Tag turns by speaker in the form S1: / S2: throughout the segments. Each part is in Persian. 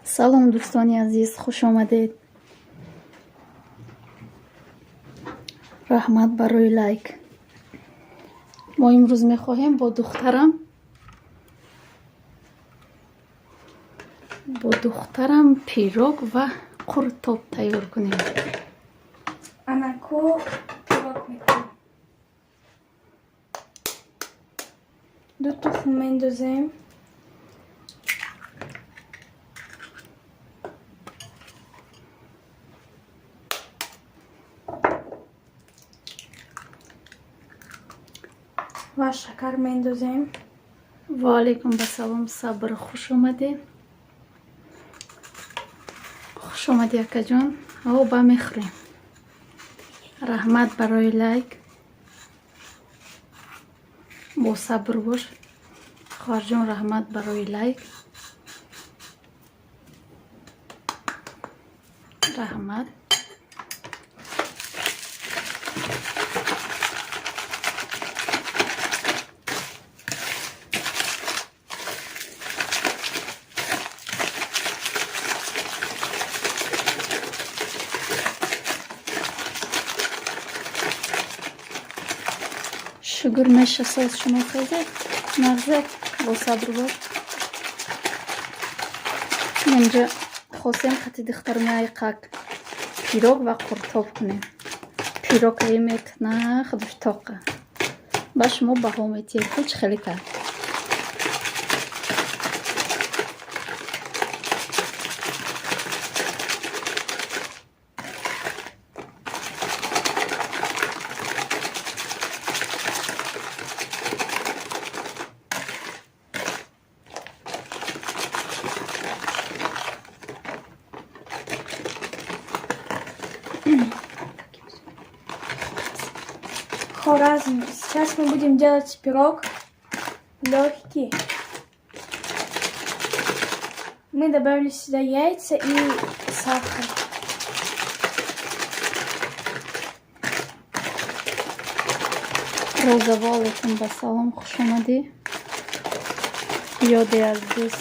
S1: سلام دوستانی عزیز، خوش آمدید. رحمت برای لایک. ما امروز میخواهیم با دخترم پیروگ و قورتوب تیار کنیم.
S2: Анako пирог میکنیم. 2 تخم میندازیم. و شکر میندازیم.
S1: و علیکم بسلام، صبر، خوش آمدید. خوش آمدی اکا جان. او با میخوریم. رحمت برای لایک. با صبر باش خواهر جان. رحمت برای لایک. رحمت. شگر میشه ساز شما خیزه مغزه. با صبر باش. اینجا خواستیم خطی دختر میای قاک پیروگ و قورتوب کنیم. پیروگ ایمت نه خودش تاقه باش. ما با همتی کچ خیلی کرد.
S2: Хоразм. Сейчас мы будем делать пирог легкий. Мы добавили сюда яйца и сахар.
S1: روزا والتون با سلام، خوش آمدی. یادی عزیز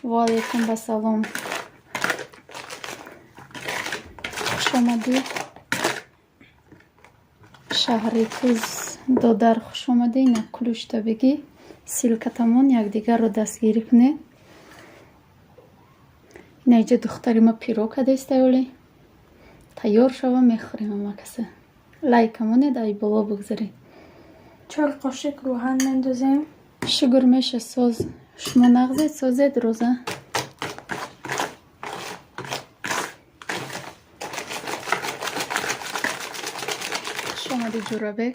S1: والتون با سلام، خوش آمدی. شهری توز دادر خوش آمدی. اینا کلوش تا بگی سیلکتمون یک دیگر رو دستگیری کنه. اینا اینجا دختری ما پیروگ کده استایولی تیار شوه میخوریم. اما کسی لایکمونه دایی بالا بگذارید.
S2: 4 قاشق روغن میندازیم.
S1: شگر میشه ساز شما نغزید سازید روزه. شما دی جورابه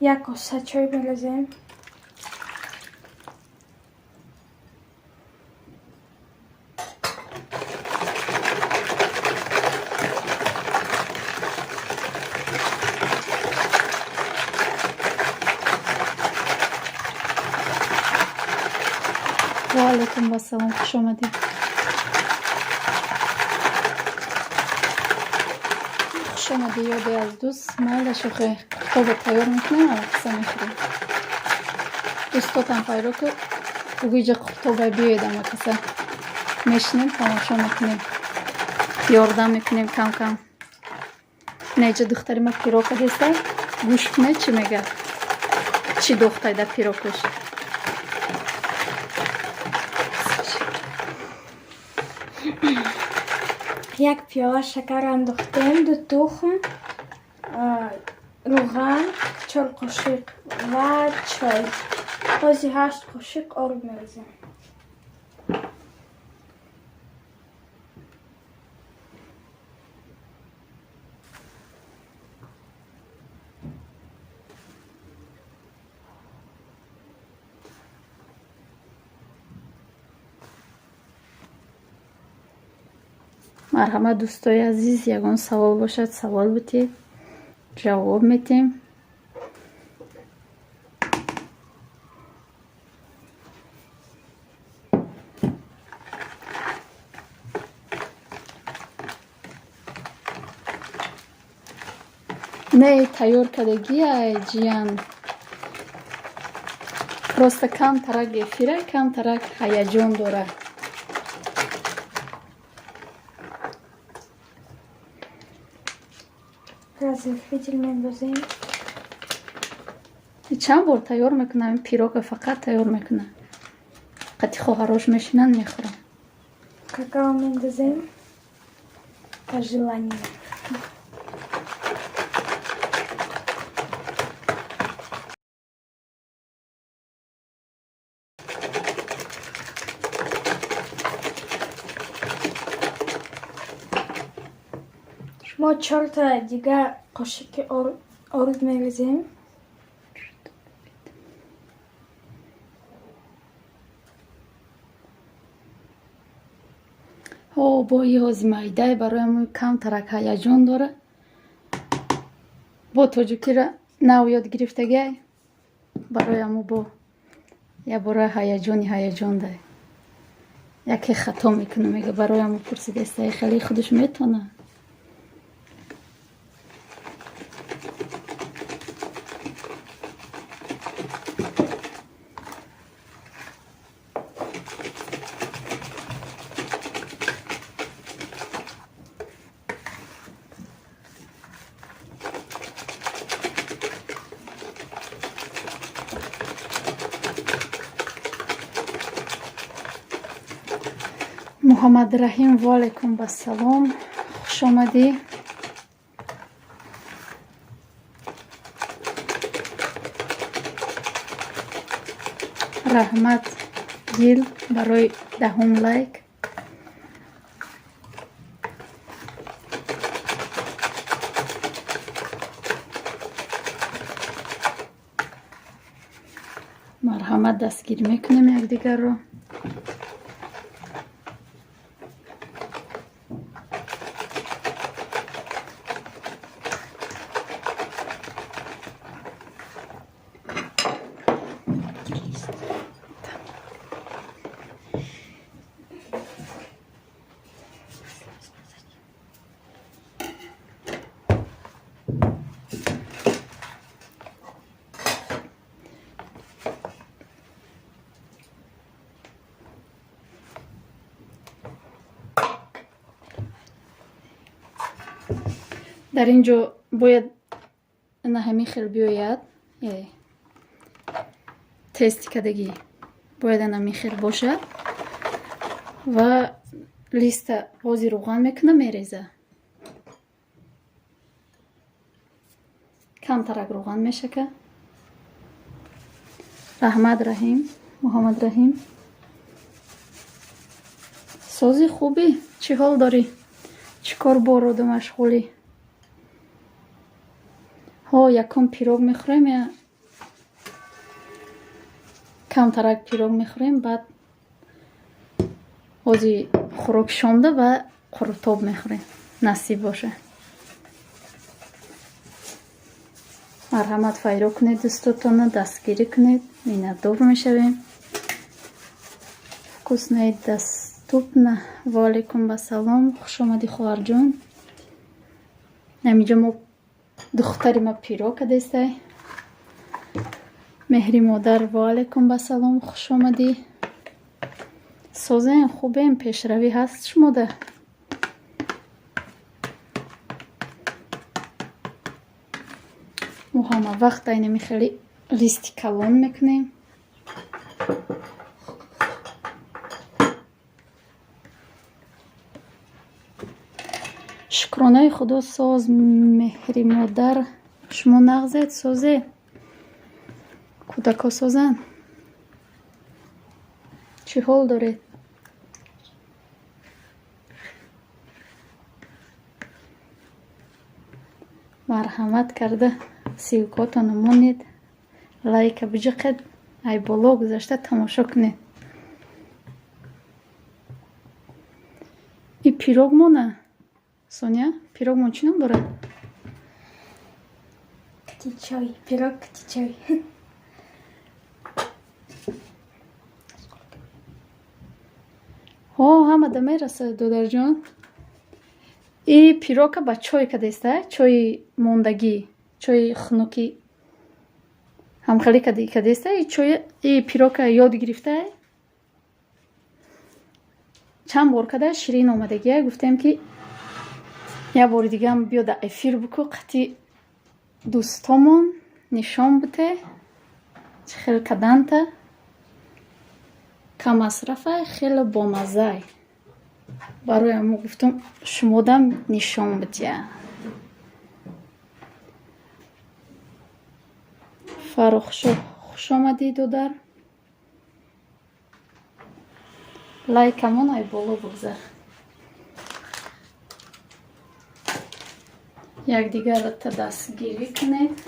S2: یک کاسه چای میریزیم.
S1: و علیکم بسلام، خوش آمدید. خوش آمدی. یادی از دوست مال شوخه قورتوب تیار میکنیم. اما قصه میخوریم. دوستاتم پیرو که بگوی جا قورتوب بیاید. اما قصه میشنیم تماشا میکنیم، یاردم میکنیم کم کم. نیجا دختری ما پیروگ کده گوش کنه چی میگه، چی دختری در پیروگش.
S2: یک پیاله شکر انداختیم. 2 تخم روغن، 4 قاشق و چای. بازی 8 قاشق آرد می‌ریزیم.
S1: مرحمت دوستای عزیز، یگان سوال باشد سوال بتید جواب میتیم. نه تیار کردگی ای جیان راست کم ترک افیره کم ترک هیجان داره.
S2: از فیجل میندازیم.
S1: چند بار تیار میکنم پیروک فقط تیار میکنم قطی خواهراش میشینن میخورم.
S2: какао میندازیم по желанию. ما 4 تا دیگه قاشق آرد می‌ریزیم.
S1: با یه آزمایده برایم کم ترک هیجان داره. با توجه را نو یاد گرفتگی برایم با یه برای هیجان ده. یکی خطا میکنه میگه برایم پرسیده است خیلی خودش میتونه. محمد رحیم و علیکم با سلام، خوش آمدی. رحمت گیل برای 10 لایک. مرحمت دستگیر میکنیم یک دیگر رو. در اینجا باید نه همین خیلی بیاید تست کردگی باید همین خیلی باشد و لیست بازی روغن میکنه میریزه. کم ترک روغن میشه که رحمت رحیم محمد رحیم سازی خوبی چی حال داری؟ چی کار بارو مشغولی؟ ها یکم پیروگ میخوریم یا کم ترک پیروگ میخوریم بعد بازی خوراک شامده و قروتاب میخوریم نصیب باشه. مرحمت فایرو کنید دستتون دستگیری کنید میندور میشویم. فکوس نید دستوب نه. و علیکم با سلام، خوش آمدی خواهر جون. نمیجا ما دختری ما پیرو کدسته مهری مادر. و علیکم با سلام، خوش آمدی. سازن خوبه این پیشروی هست شما ده. محمد وقت اینمی خیلی لیستی کلان میکنیم. شکرانه خدا ساز مهری مادر شما نغزید سازه کودکا سازن چی حال دارید؟ مرحمت کرده سیوکاتو نمونید، لایک بجقد، ای بالا گذاشته تماشا کنید. این پیروگ مونه سونیا، پیروگ مون چی نم داره؟
S2: کتی چای، پیروگ کتی چای.
S1: ها همه دمه رسه دودر جان. این پیروگ با چای کدیسته، چای موندگی، چای خنوکی هم خیلی کدیسته. این چای این پیروگ یاد گرفته. چند بار کده شیرین آمدگیه، گفتیم که یه بار دیگه هم بیا در افیر بکو، قطعی دوستامون نشان بده چه خیلی کدنته، کم مصرفه، خیلی بامزه. برای همون گفتم شما دم نشان بده. فروخ خوش آمدی دودر. لایک همون ای بالا بگذار. یک دیگر را تا دستگیری کنید.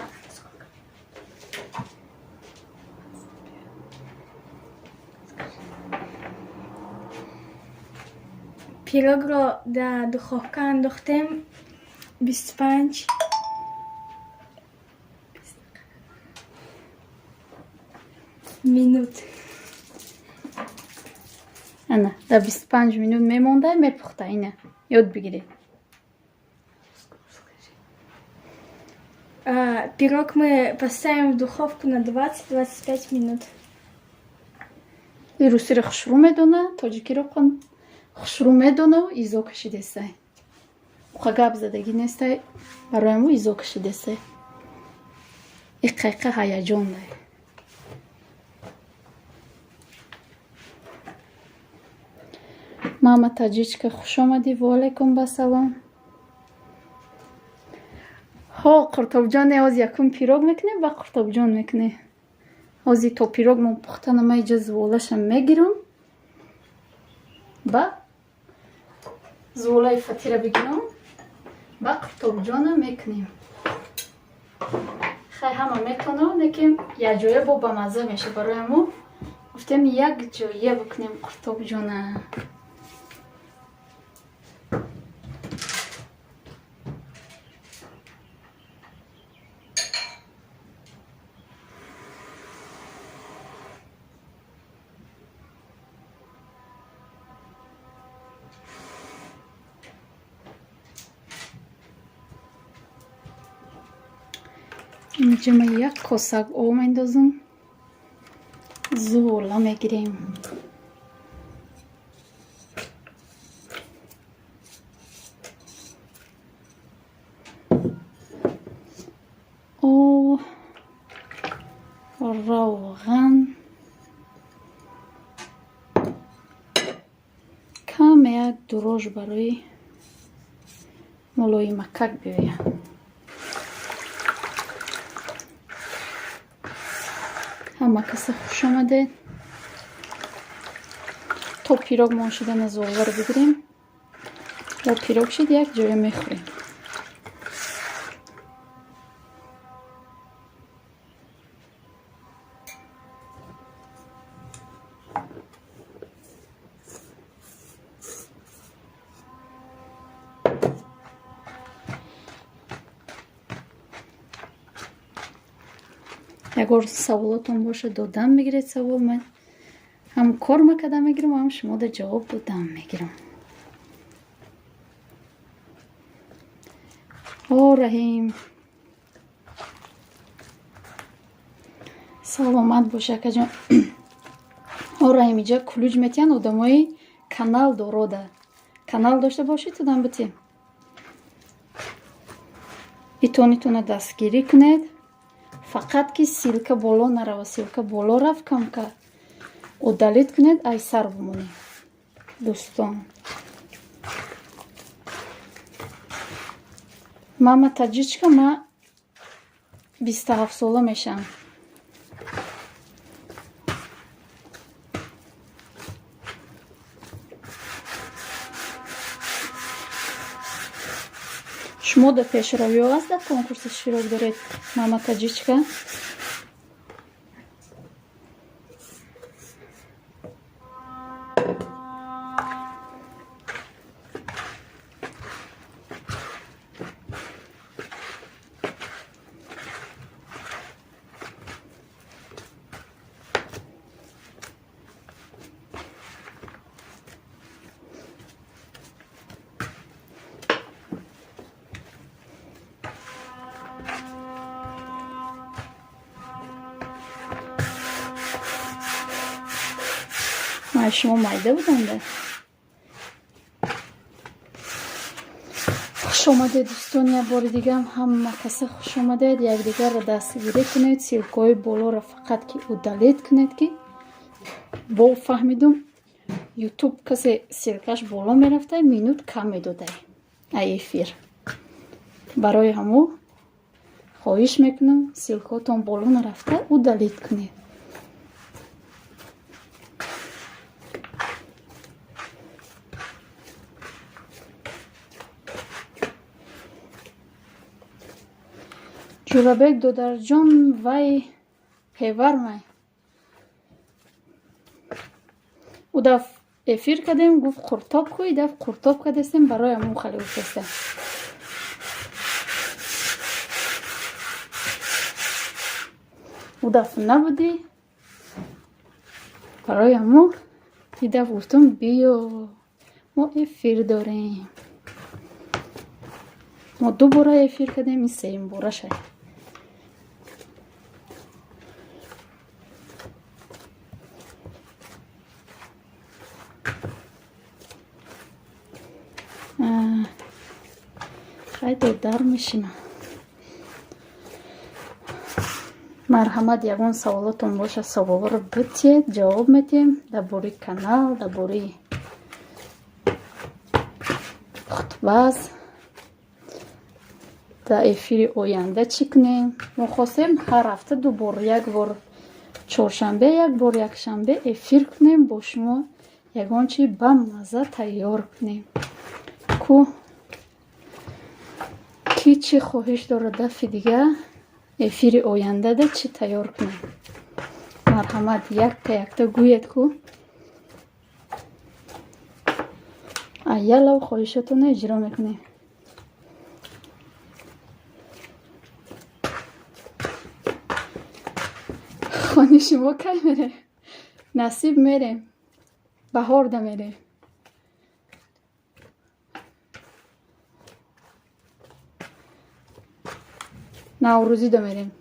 S2: پیروگ را در دخوافکه انداختیم 25 minut.
S1: نه در 25 minut میمونده میپخته. اینه یاد بگیرید.
S2: Пирог мы поставим в духовку на 20-25 минут.
S1: این روسی رو خشرو میدونه، تاجیکی رو خشرو میدونه و ایزا کشیده سه. گب زدگی نیسته، برای مو ایزا کشیده سه. این قیقه هیجان ده. ماما تاجیچ که خوش آمدی و علیکم بسلام. ها قرطاب جان از یکم پیروگ میکنه و قرطاب جان میکنه. از این تا پیروگ من پخته نمی جزولش میگیرم با زولای فتیره بگیرم با قرطاب جان میکنیم. خیلی همه میتونه لیکن یک جایه با بمزه میشه. برای همون گفتیم یک جایه بکنیم قرطاب جانه. اینجا ما یک کاسک آب میندازم. زولا میگیریم. آب، روغن، کم یک دروژ برای ملای مکک بیایم. همه کسی خوش آمده. تا پیروگ ما شدن از زولغه رو بگیریم و پیروگ شد یک جای میخوریم. اگر سوالاتون باشه دادم میگیرید سوال، من هم کار مکدم میگیرم هم شما در جواب دادم میگیرم. رحیم سلامت باشه که جان. رحیم اینجا کلوج میتین آدمای کانال داراده. کانال داشته باشید تو دم بتیم ایتونیتونه دستگیری کنید. فقط که سیلکه بالا نرو. سیلکه بالا رفت کم که удалит کنید ای سر بمونی دوستان. мама таҷичка ма 27 сола мешам. شما در پیشروی هست در کنکورس اشتراک دارید ماما تاجیچکا؟ شما مایده بودنده. خوش آمده دوستان، یک بار دیگه هم کسی خوش آمدید. یک دیگر را دستگیری کنید، سیلکای بالا را فقط که او دلیت کنید که با فهمیدم یوتیوب کسی سیلکاش بالا میرفته مینوت کم میداده ای افیر. برای همو خواهش میکنم سیلکاتون بالا نرفته او دلیت کنید. جورابک دودرجان وای پیورمه او دف افیر کردیم گفت قورتاب کوی دف قورتاب کردیم برای همون خیلی بفرستیم. او دف نبودی برای همون ای دف گفتم بیا ما افیر داریم. ما 2 باره افیر کردیم، این 3 باره شد. خیلی در میشیم. مرحمت یگان سوالاتون باشه سوال رو بتید جواب میتیم در باره کانال، در باره خطبه، در افیر آینده چی کنیم. ما خواستیم هر هفته 2 بار، 1 بار چهارشنبه، 1 بار یکشنبه افیر کنیم با شما یگان چی به مزه تیار کنیم. کی چی خواهش داره دفعه دیگه افیر آینده ده چی تیار کنیم. مرحمت یک تا گوید کو ایالا خواهشتون اجرا میکنیم. خانه شما کی میره؟ نصیب میره، بهار ده میره. نوروزی ده میریم.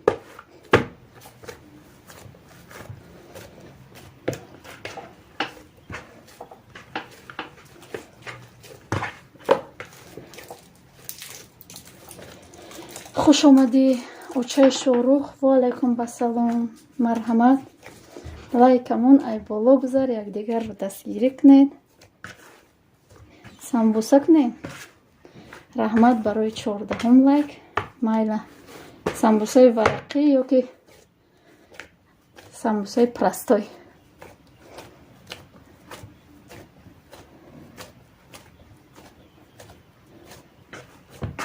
S1: خوش آمدی اوچه شوروخ و علیکم بسلام. مرحمت لایکمون ای بالا بذار یک دیگر رو دستگیری کنید، سمبوسه کنید. رحمت برای 14 لایک. مایله سمبوسه ورقی یا که سمبوسه پرستای.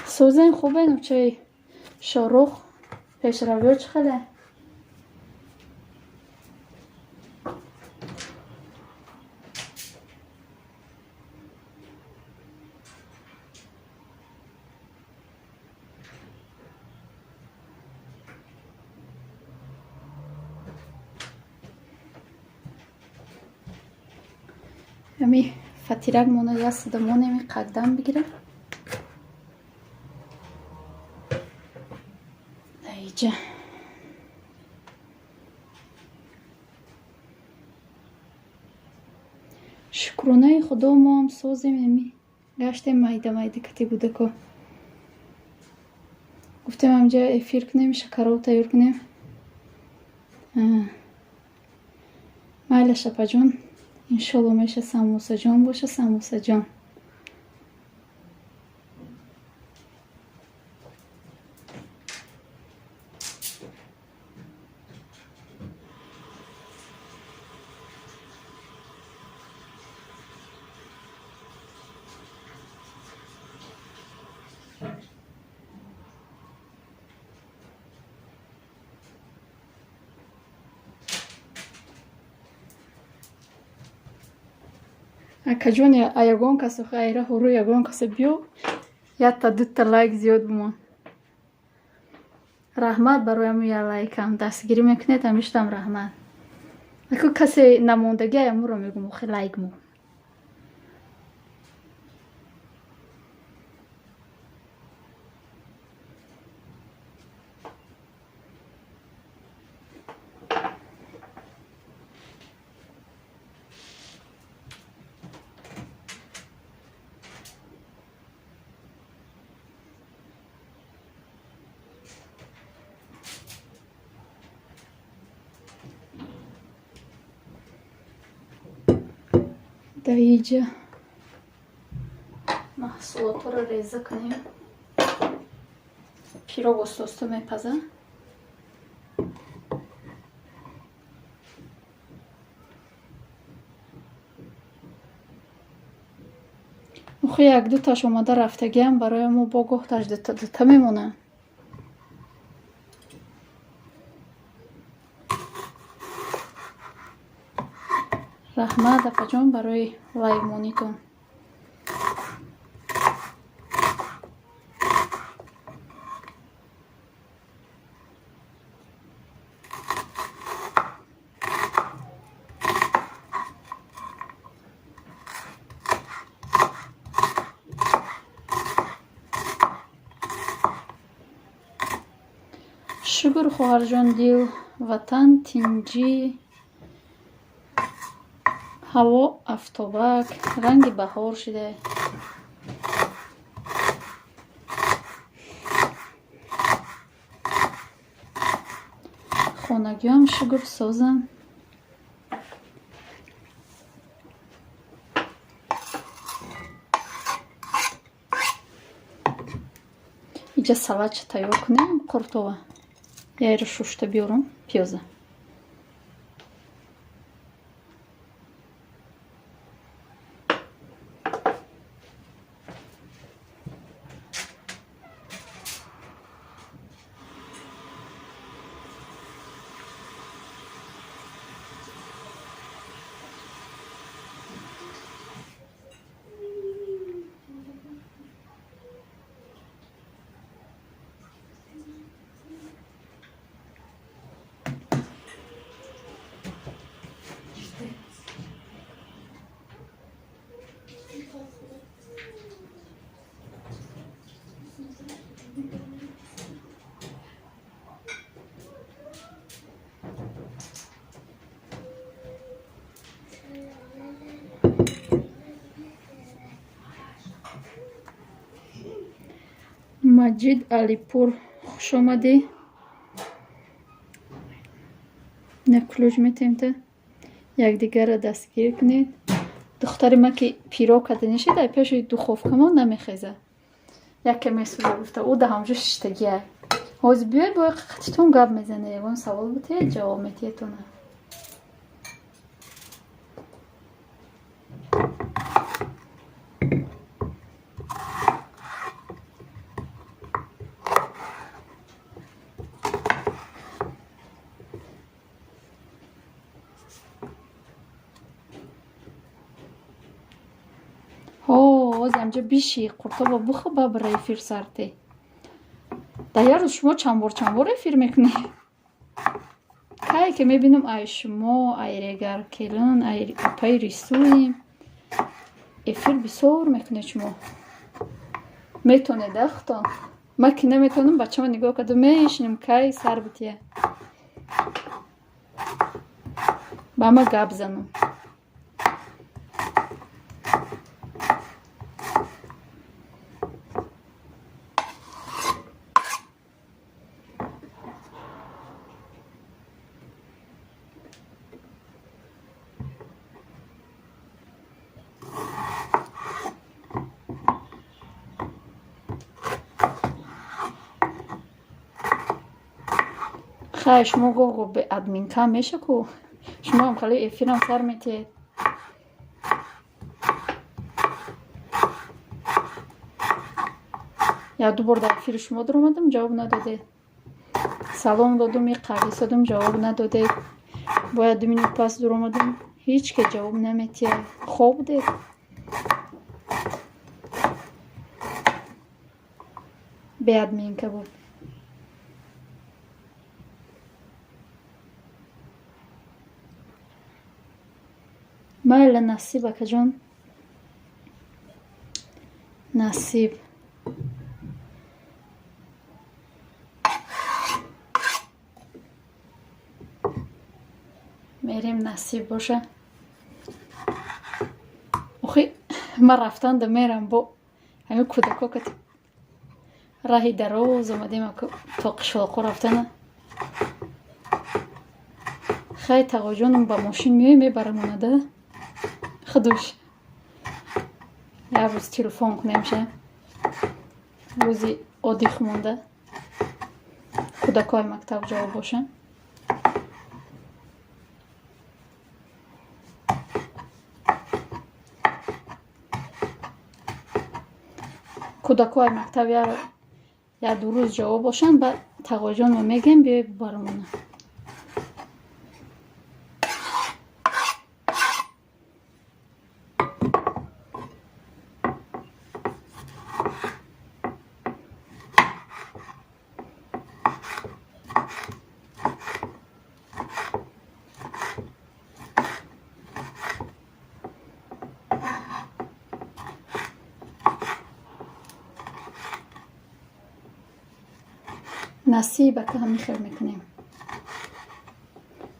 S1: سوزن خوبه نوچه شاروخ پیش رویو چخله. همی فتیرک مونه یا سدمون همی قدم بگیره ایجا. شکرونه خدا ما هم سازیم. همی گشت مایده مایده کتی بوده که گفتم همجا افیر کنیم شکرات تیار کنیم. مایل شپا جان انشالله میشه سموسه جان باشه. سموسه جان акаҷон ягон касо хайра ҳурӯ ягон касо биё ятта дутта лайк зиёд бимон. раҳмат барои аму я лайкам дастгирӣ мекунед ҳамиштам раҳмат. аку касе намондагӣ амуро мегум охи лайк мо. дар инҷа маҳсулотро реза кунем. пирог оста мепаза. охи як дуташ омада рафтагиам барои мо богоҳташ дута мемонад. раҳмат акаҷон барои лайкмонитон. шукр хоҳарҷон дил ватан тинҷӣ ҳаво афтобак ранги баҳор шуда. хонагиам шугур созам. иҷа салатча тайёр кунем. курутова яро шушта биёрам пиёза. маҷид алипур хуш омадӣ. наклӯҷ метемта якдигарро дастгирӣ кунед. духтари ма ки пирог каданиши дар пеши духовкамон намехеза яке месӯза гуфта ӯ да ҳамҷо шиштагия ҳозир биёед бо қатитон гап мезане ягон савол бутед ҷавоб метиетона. амҷо биши Курутоба бухо бабра эфир сарте. Дар як рӯз шумо чанд бор эфир мекунед? Кае ке мебинам ай шумо, ай регар келун, ай апай рисуем. Эфир бисёр мекунед шумо. Метонед ахто? Ма ки наметонам бачама нигоҳ карда мешинам кай сар бутия. Ба ма гап занам. хай шумо гоҳ бе админка меша ку шумо ҳам хали эфирам сар метиҳед. як ду бор дар эфири шумо дуромадам ҷавоб надодед. салом додум қависадум ҷавоб надодед. бояд 2 минут пас дуромадам ҳеч ке ҷавоб наметиҳад. хоб будед. بیاد مین کباب مایل نصیب که جون نصیب میریم نصیب باشه اخی ما رفتن ده میرم با همه کودکا که راهی دراز اومدیم تا قشلاقو رفتن خیلی تقا جانم با ماشین میبرمونه ده خودش یه روز تلفن کنیم شه روزی عادی مونده کودکای مکتب جواب باشن کودکای مکتب یا دو روز جواب باشن بعد تقا جانم میگیم بیای ببرمونه نصیبه که همین خیر میکنیم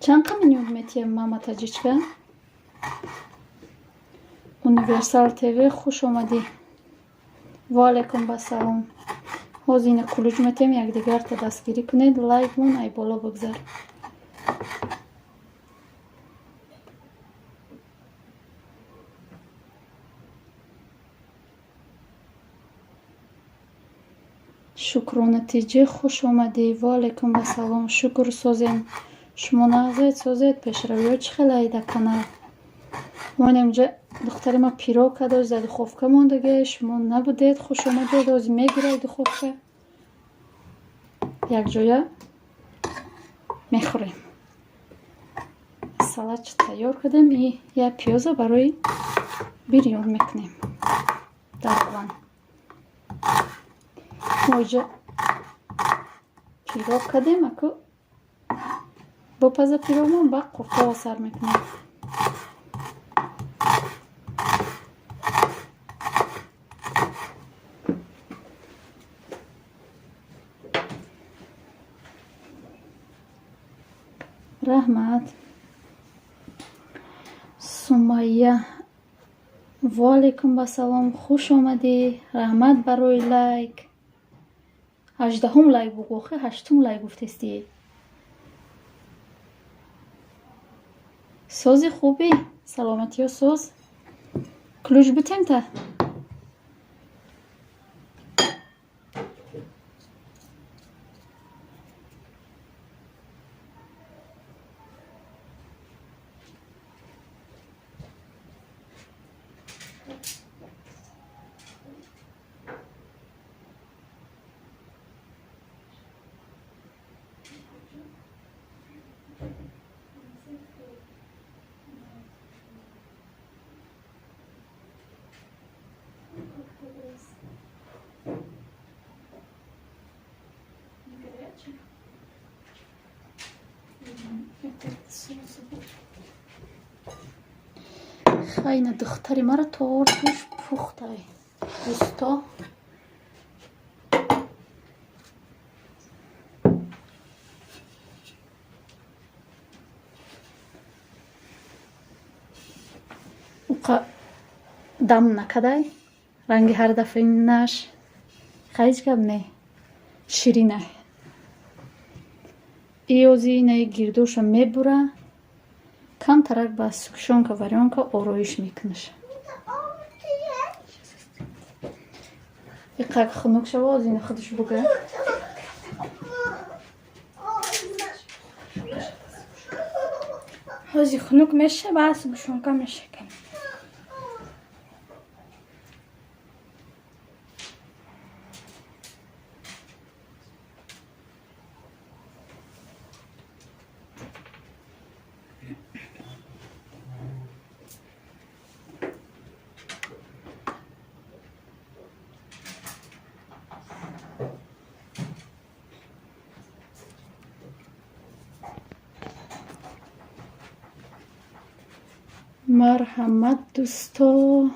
S1: چند قمینی میتیم ماما تاجیچکه اونیورسال تیوی خوش اومدی و علیکم بسلام حوزین کلوج میتیم یک دیگر تا دستگیری کنید لایک مون ای بالا بگذار شکر و نتیجه خوش آمدی و علیکم بسلام شکر سازیم شما نغزید سازید پیش روی چه خیلی در کانال من اینجا دختر ما پیرو کده زد خوفکه موندگه شما نبودید خوش آمدید از میگیره دو خوفکه یک جویا میخوریم سالات تیار کردیم یه پیازه برای بریون میکنیم در وان ما اینجا پیرو کردیم اکو با پزه پیرومون با قرطه و سر میکنیم رحمت سمیه و علیکم بسلام خوش آمدی رحمت برای لایک 18 لایک بگو خیلی 8 لایک گفتستی سازی خوبی سلامتی و ساز کلوش بتیم تا خیلی دختری مرا تار توش پخته دوستا اوقا دم نکده رنگ هر دفعه نش خیلی گب نه شیرینه ایوزی نه گیردوش میبره کم ترک با سکشون که وریان که آرایش میکنش یک خنک شو از این خودش بگه
S2: حوزی خنک میشه بس بشون که میشه کن
S1: марҳамат дӯсто,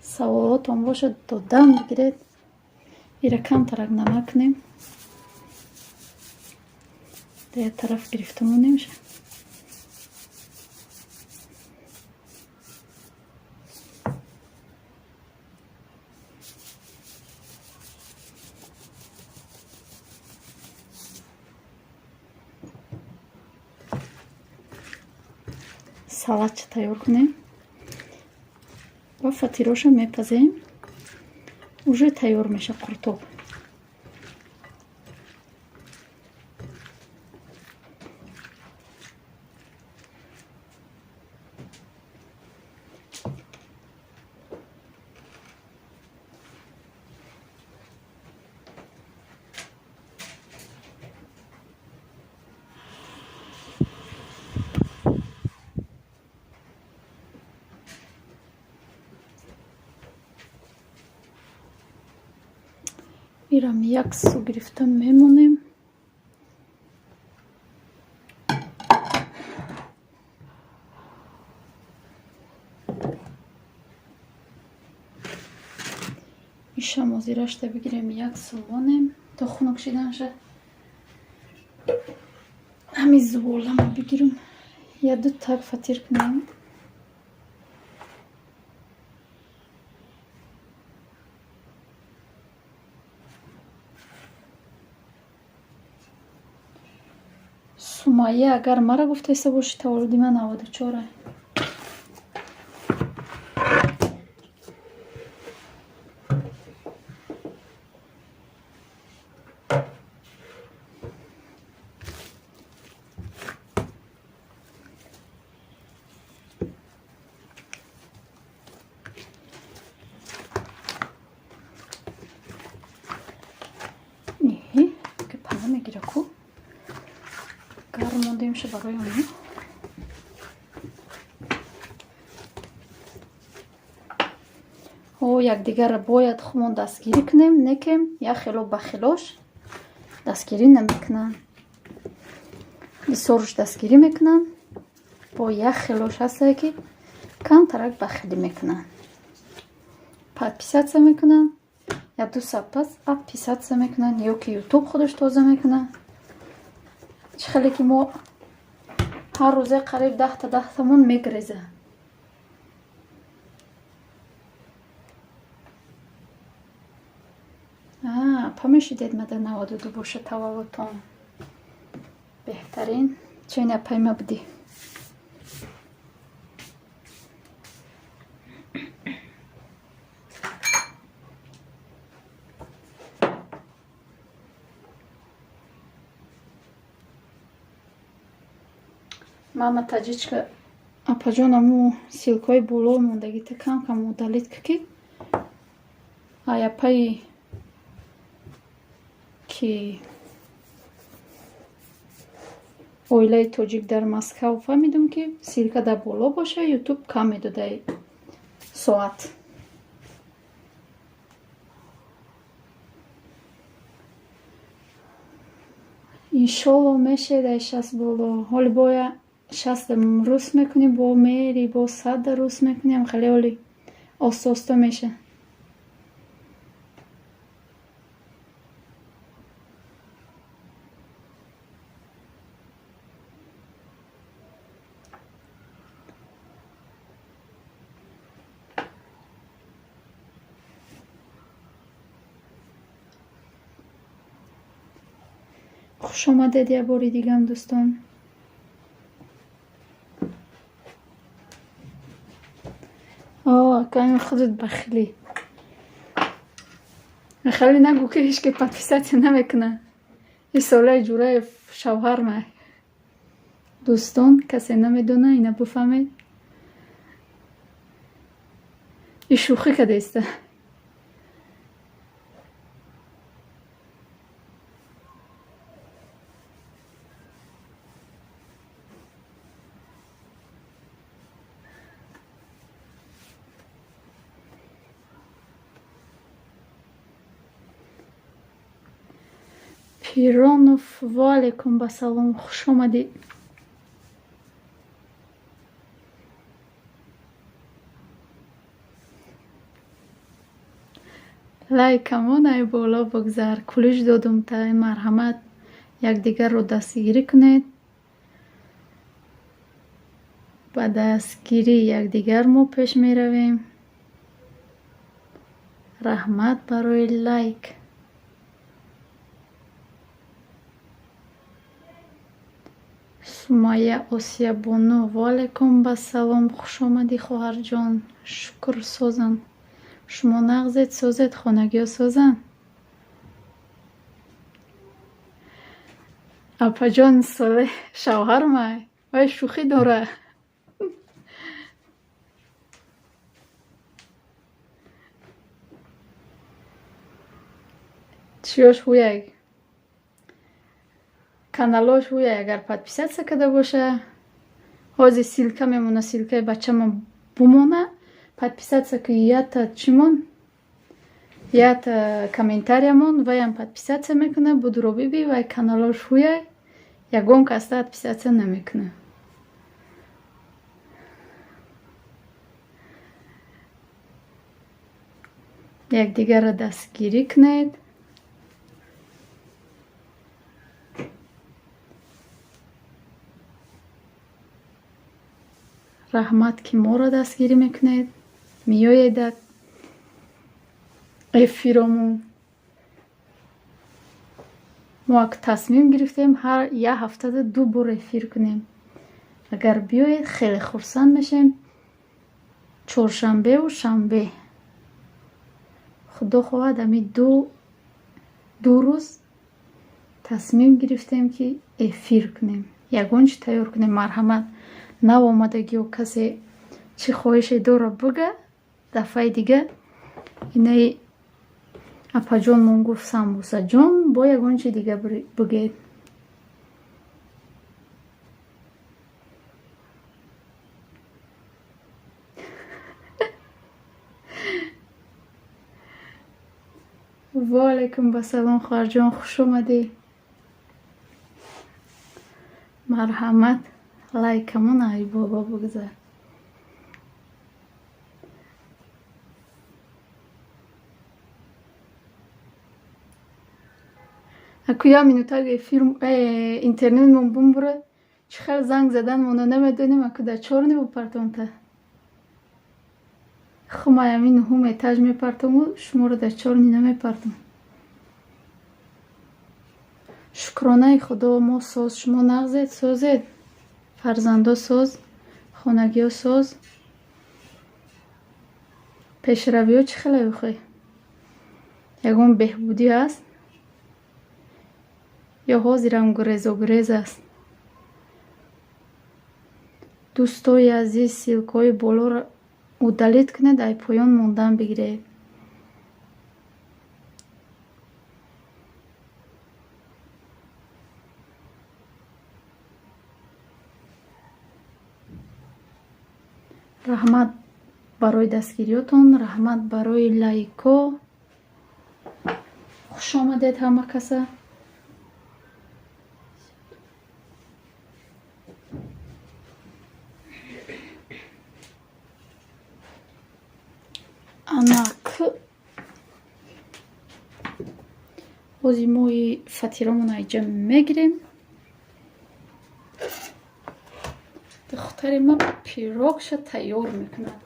S1: саволотон бошад додам бигиред. ира камтарак намак кунем. در طرف گرفتمون نمیشه. سالاد تیار کنیم و فطیراشو میپزیم. уже تیار میشه قورتوب. میرم یک سو گرفتم میمونیم. میشم زیرش تا بگیریم یک سو وانیم تا خنک شدن شه. همین زبالم بگیرم یا دو تک فطیر کنیم. سومایه اگر مرا گفته ایسا باشی تولدی من 94 نیه که پناه میگیره کو گرم مونده میشه برای اونو. او یک دیگر را باید خمون دستگیری کنیم، نکیم یا خیلو بخیلوش دستگیری نمیکنن. بسیارش دستگیری میکنن با یک خیلوش هسته که کم ترک بخیلی میکنن. پس پیساتسه میکنن یا دو ساعت پس اب پیساتسه میکنن یا که یوتیوب خودش تازه میکنن. خیلی که ما هر روزه قریب 10 تا 10 تامون میگریزه. پمیشیدید مده 92 باشه تولدتون بهترین چین پیما بدی. мама таҷичка апаҷонаму силкои боло мондагита кам удалид ки аяпаи ки оилаи тоҷик дар Москав фаҳмидум ки силка дар боло боша ютуб кам медодаи соат. иншолло мешедаи 60 боло. ҳоли боя 60 рус мекунем бо мери бо 100 рус мекунем. хеле ҳоли оста меша. خوش آمدید یه باری دیگه هم دوستان. کمی خودت بخیلی خیلی نگو که هیچ که پدفیستی نمیکنه. یه ساله جوره شوهر ما دوستان کسی نمیدونه اینه بفهمید. یه شوخی که دیسته. پیرانوف و علیکم با سلام خوش آمدید. лайкамон ай боло бигзар. Кулиш додум та марҳамат якдигарро дастгирӣ кунед. ба дастгирӣ якдигар мо пеш меравем. раҳмат барои лайк. сумайя осиябону валайкум ба салом. хуш омадӣ хоҳарҷон. шукр созан. шумо нағзед созед, хонагиё созан. апаҷон соле шавҳармай вай шӯхӣ дора. чиёш ҳуяй каналош ҳуяй агар подписатсия када боша ҳозир силка мемона, силкаи бачама бумона. подписатсия ки ята чимон ята комментариямон ваям подписатсия мекуна. будуро биби вай каналош ҳуяй ягон каста подписатсия намекуна. якдигарро дастгирӣ кунед. раҳмат ки моро дастгирӣ мекунед. меоед эфиромон. мо тасмим гирифтем ҳар як ҳафтада 2 бор эфир кунем. агар биёед хеле хурсанд мешем. чоршанбеву шанбе худо хоҳад ами ду рӯз тасмим гирифтем ки эфир кунем. ягон чи тайёр кунем. марҳамат навомадагиё касе чӣ хоҳише дора бига. дафъаи дига инаи апаҷон мон гуфт самбусаҷон бо ягон чи дига бигед. ваалайкум басалом хоҳарҷон, хуш омадӣ. марҳамат лайкамон ай боло бигзар. акуя минутаги эфир интернетмон бумбура. чӣ хел занг задан моно намедонем. аку дар чорни бупартонта хумаями нуҳум этаж мепартому шуморо дар чорни намепартом. шукронаи худо мо соз. шумо нағзед созед. фарзандо соз. хонагиё соз. пешравиё чӣ хеле охӯ. ягон беҳбудӣ аст ё ҳозирам гурезогурез аст. дӯстои азиз силкаҳои болоро удалит кунед. ай поён мондан бигиред. раҳмат барои дастгириётон. раҳмат барои лайко. хуш омадед ҳама каса. анак ҳозир мои фатирамон айҷа мегирем. духтари ма пирогша тайёр мекунад.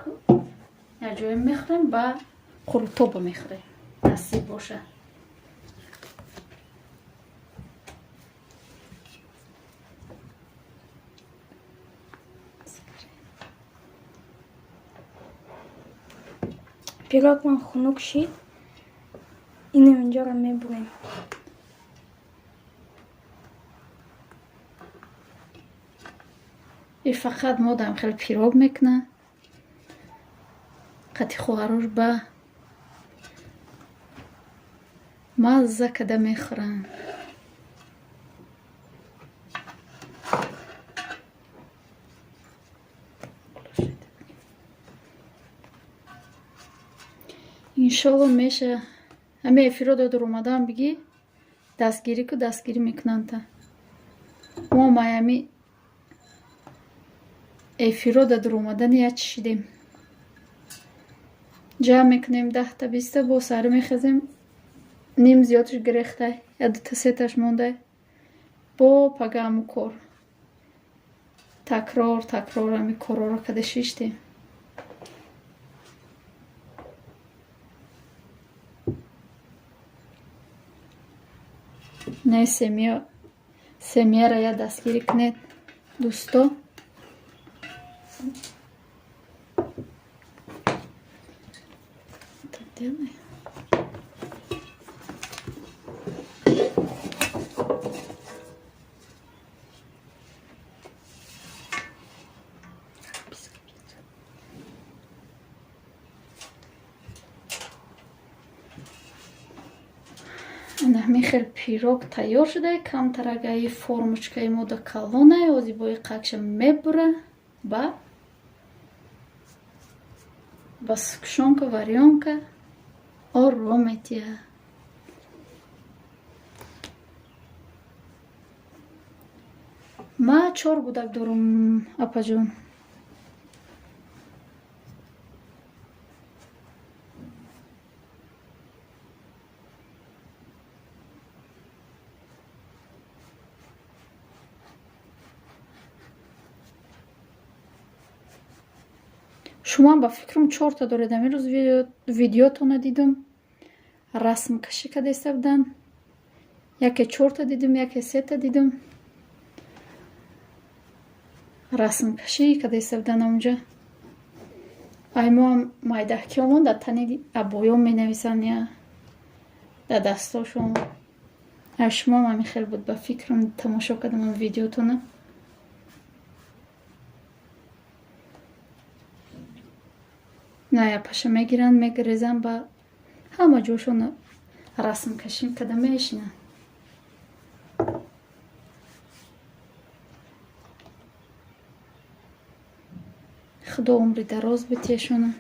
S1: як ҷоя мехӯрем ба Курутобо мехӯрем. насиб боша.
S2: пирог ман хунук шид. инам инҷоро мебурем.
S1: и фақат модам хеле пирог мекуна. қати хоҳарош ба мазза када мехӯранд. иншолло меша. ҳаме эфиро додур омадан биги дастгирӣ ку дастгирӣ мекунанда. мо майами эфиро додур омадани я чишидем. جمع میکنیم 10 تا 20 تا با سر میخزیم نیم زیادش گرخته یا 2 تا 3 تاش مونده با پگم کار تکرار همی کارا را کده شیشتیم نه سمیه را یا دستگیری کنید دوستا تبدیل همین خیلی پیروگ تیار شده کمتر اگه ای فرمچکه ما دا کلونه اوزی بای قکش میبره با سکشونکه وریونکه اور رو میتیه ما 4 گودک دارم اپا جون شما با فکرم 4 تا دارید امیر روز ویدیوتون دیدم رسم کشی کده بودن یکی 4 تا دیدم یکی 3 تا دیدم رسم کشی کده بودن اونجا ایما هم مایدهکی همون در تنی ابویان می نویسن یا در دستاشون شما هم خیلی بود با فکرم تماشا کدم اون ویدیوتونه نه یا پشه میگیرن میگریزن با همه جوشون رسم کشیم کده میشنن خدا عمری دراز بتیشونه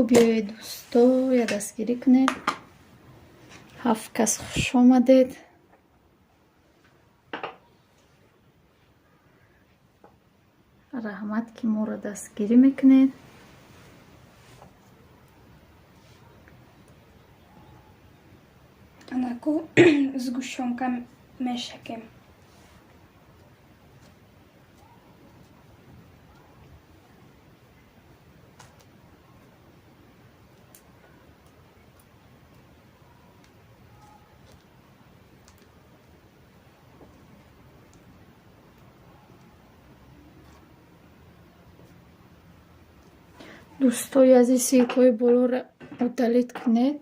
S1: بیایید دوستا یا دستگیری کنید 7 کس خوش آمدید رحمت که ما را دستگیری میکنید
S2: Onako zgušťonka mešakem.
S1: دوستای از این سیرکای بالا را مطلعت کنید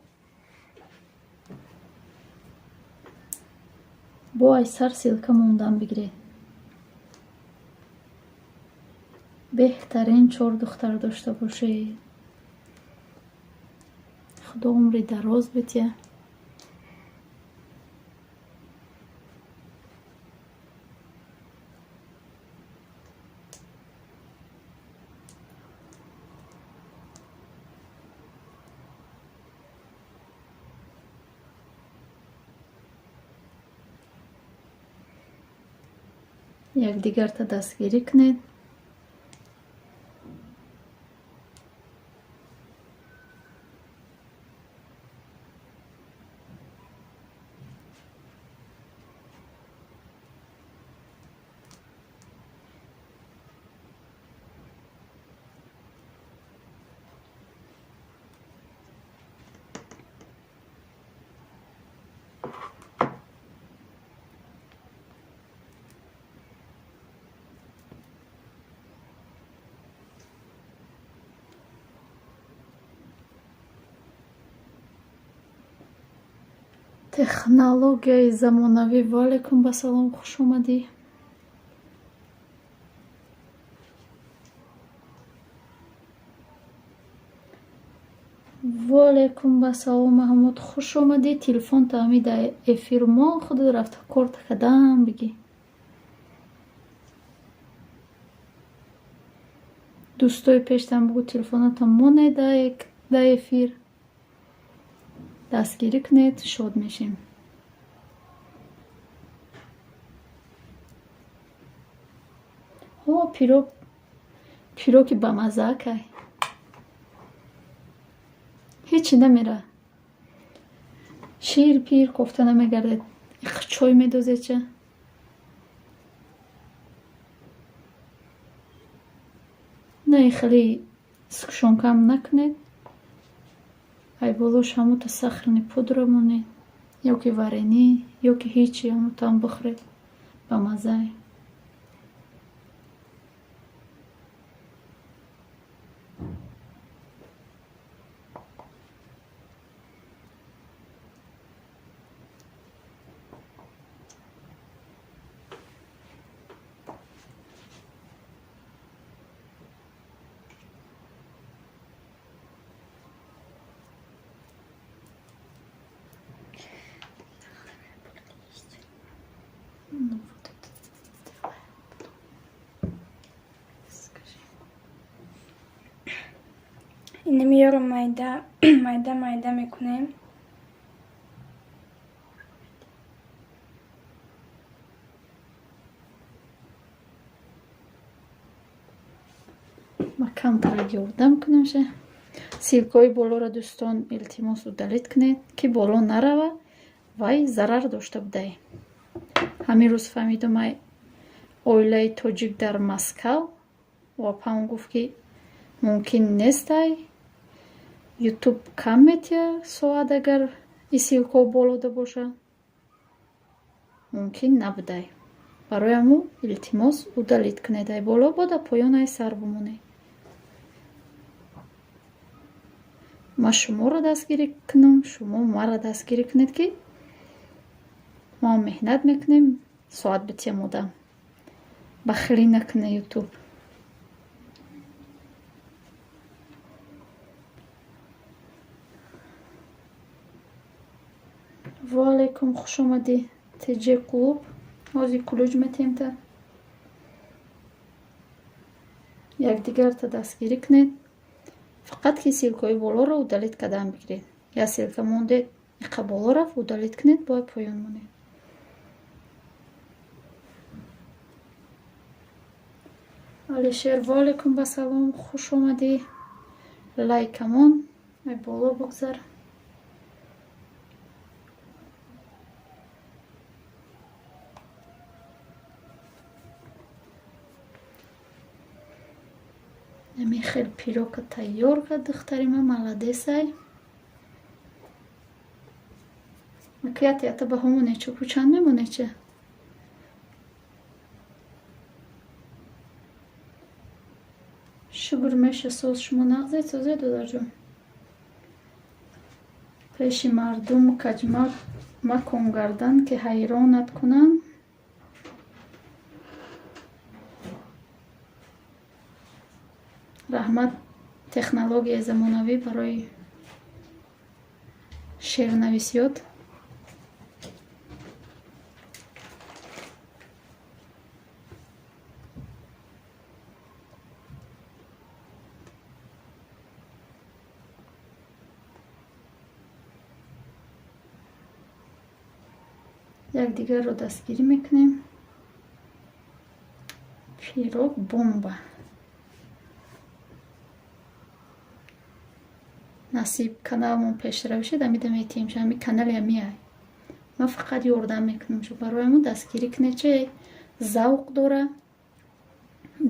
S1: با ایسر سیلکه موندن بگیرید بهترین 4 دختر داشته باشید خدا عمری دراز بتیه یک دیگر تا دستگیری کنید تکنولوژی زمانوی وعلیکم با سلام خوش اومدی وعلیکم با سلام محمود خوش اومدی تلفن تامی در افیر ما خود رفت کارت کدام بگی دوستای پیشتم بگو تلفنات مونه در افیر دستگیری کنید شاد میشیم пироки ба мазза кай. ҳечи намера. Шир пир кофта намегардед. Чой медозед ча? Не хеле сукшонкам накунед. ай болош ҳамута сахрни пудра монед, ё ки варенӣ, ё ки ҳечи ҳамутам бихӯред ба маззае.
S2: اینه میارم майда میکنیم.
S1: ма камтар ёрдам кунам ша. силкаҳои болоро дӯстон илтимос удалит кунед ки боло нарава, вай зарар дошта будай. ҳамин рӯз фаҳмидам ай оилаи тоҷик дар Москав вапам гуфт ки мумкин нестай ютуб кам метия соат агар ин силкаҳо болода боша. мумкин набудай. барояму илтимос удалит кунед ай боло бода поён ай сар бимонед. ма шуморо дастгирӣ кунам, шумо мара дастгирӣ кунед ки мо меҳнат мекунем соат битиям одам бахилӣ накуна ютуб. ваалейкум хуш омадӣ тиҷи клуб ҳози кулуҷ метемта якдигарта дастгирӣ кунед. фақат ки силкаҳои болоро удалит кардан бигиред. я силка мондед иқа боло рафт удалит кунед бояд поён монед. алишер ваалейкум ба салом хуш омадӣ. лайкамон ай боло бигзар. хел пирока тайёр кард духтари ман маладесай. макияти ата ба ҳамоне чу пучанд мемоне ча. шугур меша соус шумо нағзед созед додарҷон. пеши мардум каҷмак макон гардан ки ҳайронат кунам. раҳмат технологияи замонавӣ барои шеърнависиёт. якдигарро дастгирӣ мекунем. пирог бомба. насиб каналмон пешравӣ шуда мида метиҳем ша ҳами канали ҳамиай. ман фақат ёрдам мекунам шу бароямон дастгирӣ кунед ча завқ дора.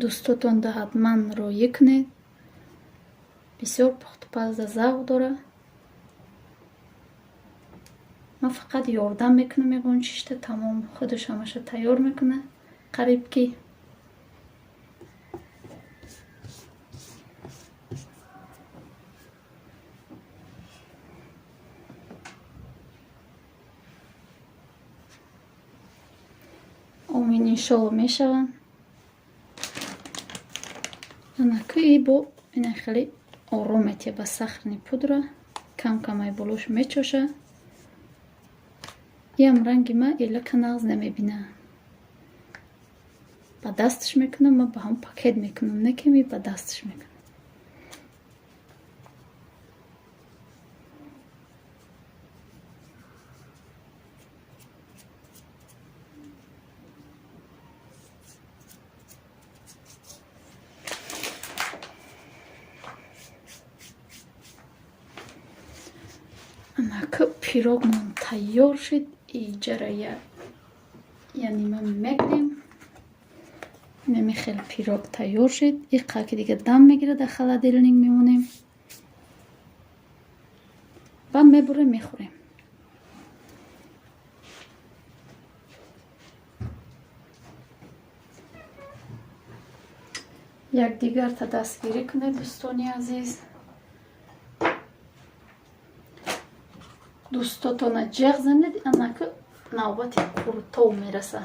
S1: дӯстотон да ҳатман роӣ кунед. бисёр пухтупазда завқ дора. ман фақат ёрдам мекунам ягон чишта тамом худаш ҳамаша тайёр мекуна қариб ки. омин иншолло мешаванд. анаки бо ина хеле ором метия ба сахрни пудра кам кам ай болош мечоша. ям ранги ма ила канағз намебина. ба дасташ мекунам ма ба ҳам пакет мекунам не ки ми ба дасташ мекунам. پیروگمون تیار شد. اینجا یعنی ما میکنیم خیلی پیروگ تیار شد. این که دیگه دم میگیره در خلادیلنینگ میمونیم و میبریم میخوریم. یک دیگر تا دستگیری کنید دوستانی عزیز. دوستاتون جیغ زنید اما که نوبت کورتوب میرسه.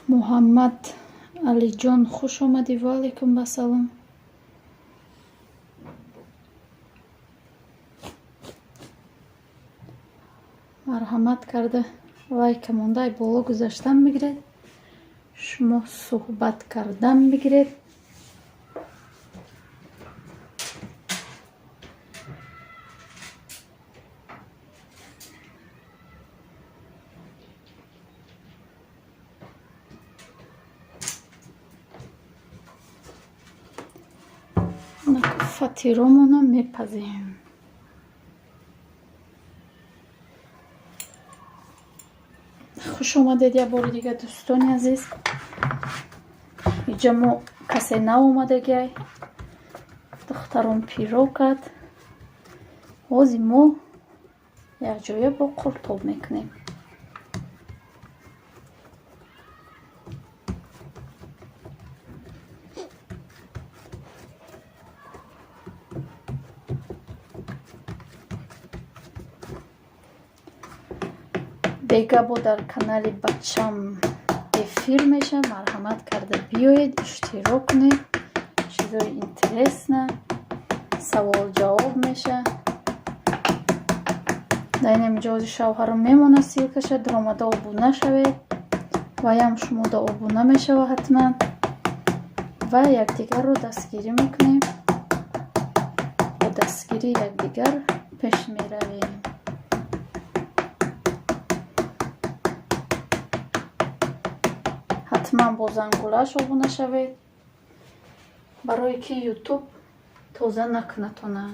S1: محمد علی جان خوش آمدی. و علیکم بسلام. مرحمت کرده لایک مونده بالا گذاشتن میگیرید. شما صحبت کردن بگیرید. فطیرامونو میپزیم. خوش اومدید یه بار دیگه دوستانی عزیز. اینجا ما کسی نو اومده گی دخترون پیرو کرد. وازی ما یک جایه با قرطاب میکنیم. دیگه با در کانال بچم افیر میشه. مرحمت کرده بیایید اشتراک کنید. چیزای اینترس نه سوال جواب میشه. در این امجاز شوهرم میمونه سیر کشه. درآمده ابونه شوید و هم شما دا ابونه میشه و حتما و یکدیگر رو دستگیری میکنیم. با دستگیری یکدیگر پیش میرویم. حتما با زنگولش ابونه شوید برای که یوتیوب توزه نکنتونه.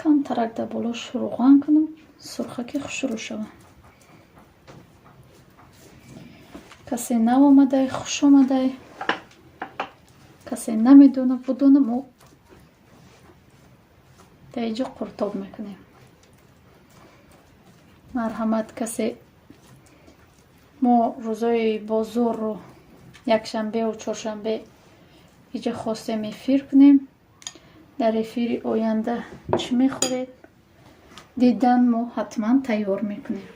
S1: کم ترک در بالاش روغن کنم سرخکی خوش رو شوه. کسی نو آمده خوش آمده. کسی نمیدونه بدونه ما در اینجا قرطاب میکنیم. مرحمت کسی ما روزای بازار رو یک شنبه و چهارشنبه اینجا خواستیم افیر کنیم. در افیر آینده چی میخورید دیدن ما حتما تیار میکنیم.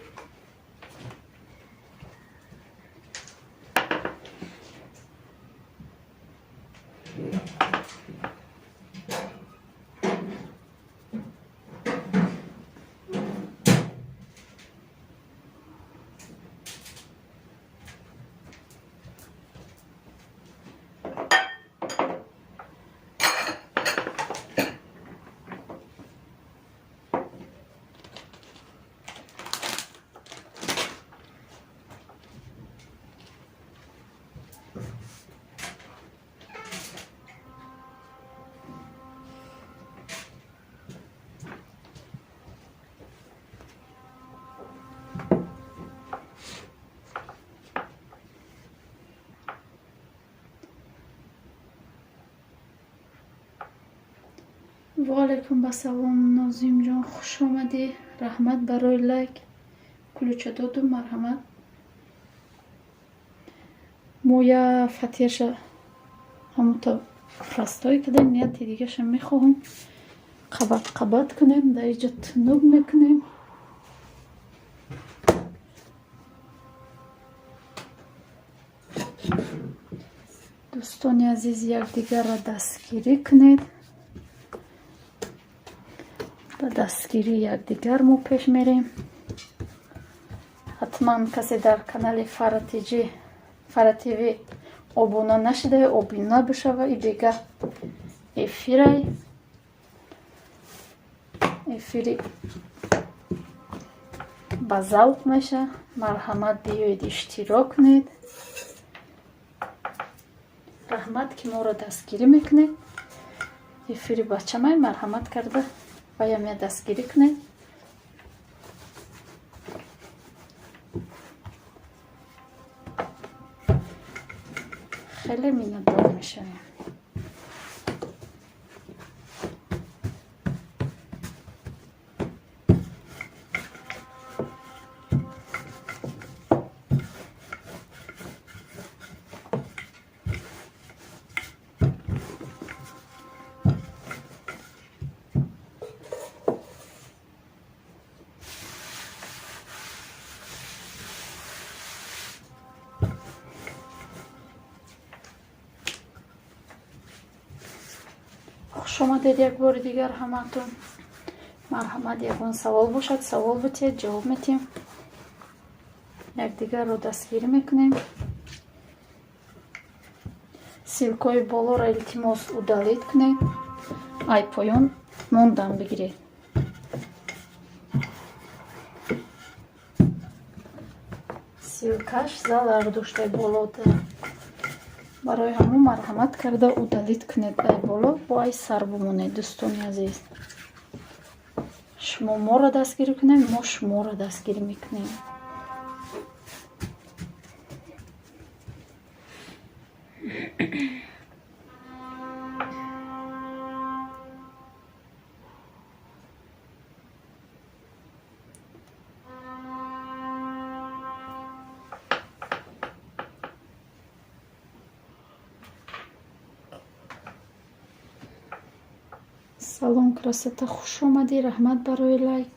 S1: و علیکم با سلام نازیم جان، خوش آمدی. رحمت برای لایک کلوچه دادم. مرحمت. مویا فتیش همونطور فرستایی کردیم. نیتی دیگه شم میخواهم قبط کنیم. در اینجا تنوب میکنیم. دوستان عزیز یکدیگر را دستگیری کنید. به دستگیری یکدیگر ما پیش میریم. حتما کسی در کانال فراتیوی ابونا نشده ابونا بشه و این دیگه افیره با ذوق میشه. مرحمت بیایید اشتراک کنید. رحمت که ما رو دستگیری میکنه. افیری بچه من مرحمت کرده باید دستگیری کنه. خیلی میندار میشه. خوش آمدید یک بار دیگر همتون. مرحمت یکون سوال باشد سوال بتید جواب میتیم. یک دیگر رو دستگیری میکنیم. سیلکای بالا را التماس удалить کنید. ای پایان موندن بگیرید. سیلکاش залар дошта болода. برای همون مرحمت کرده удалить کنید. ای بالا با ای سر بمونید. دوستان عزیز شما ما را دستگیری کنید ما شما را دستگیری میکنیم. سلام красота خوش آمدی. رحمت برای لایک.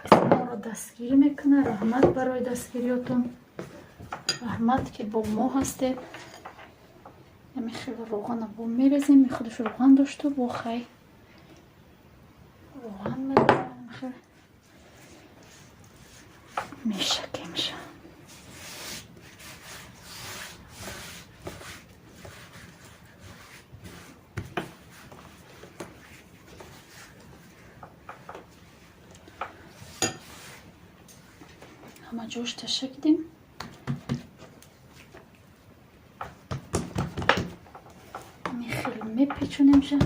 S1: کسی ما را دستگیری میکنه. رحمت برای دستگیریاتون. رحمت که با ما هسته. یعنی خیلی روغن با میرزیم. خودش روغن داشته با خیلی روغن میرزیم. خیلی میشه که میشه. همه جوش تشکیدیم. خیلی میپیچونیم شه.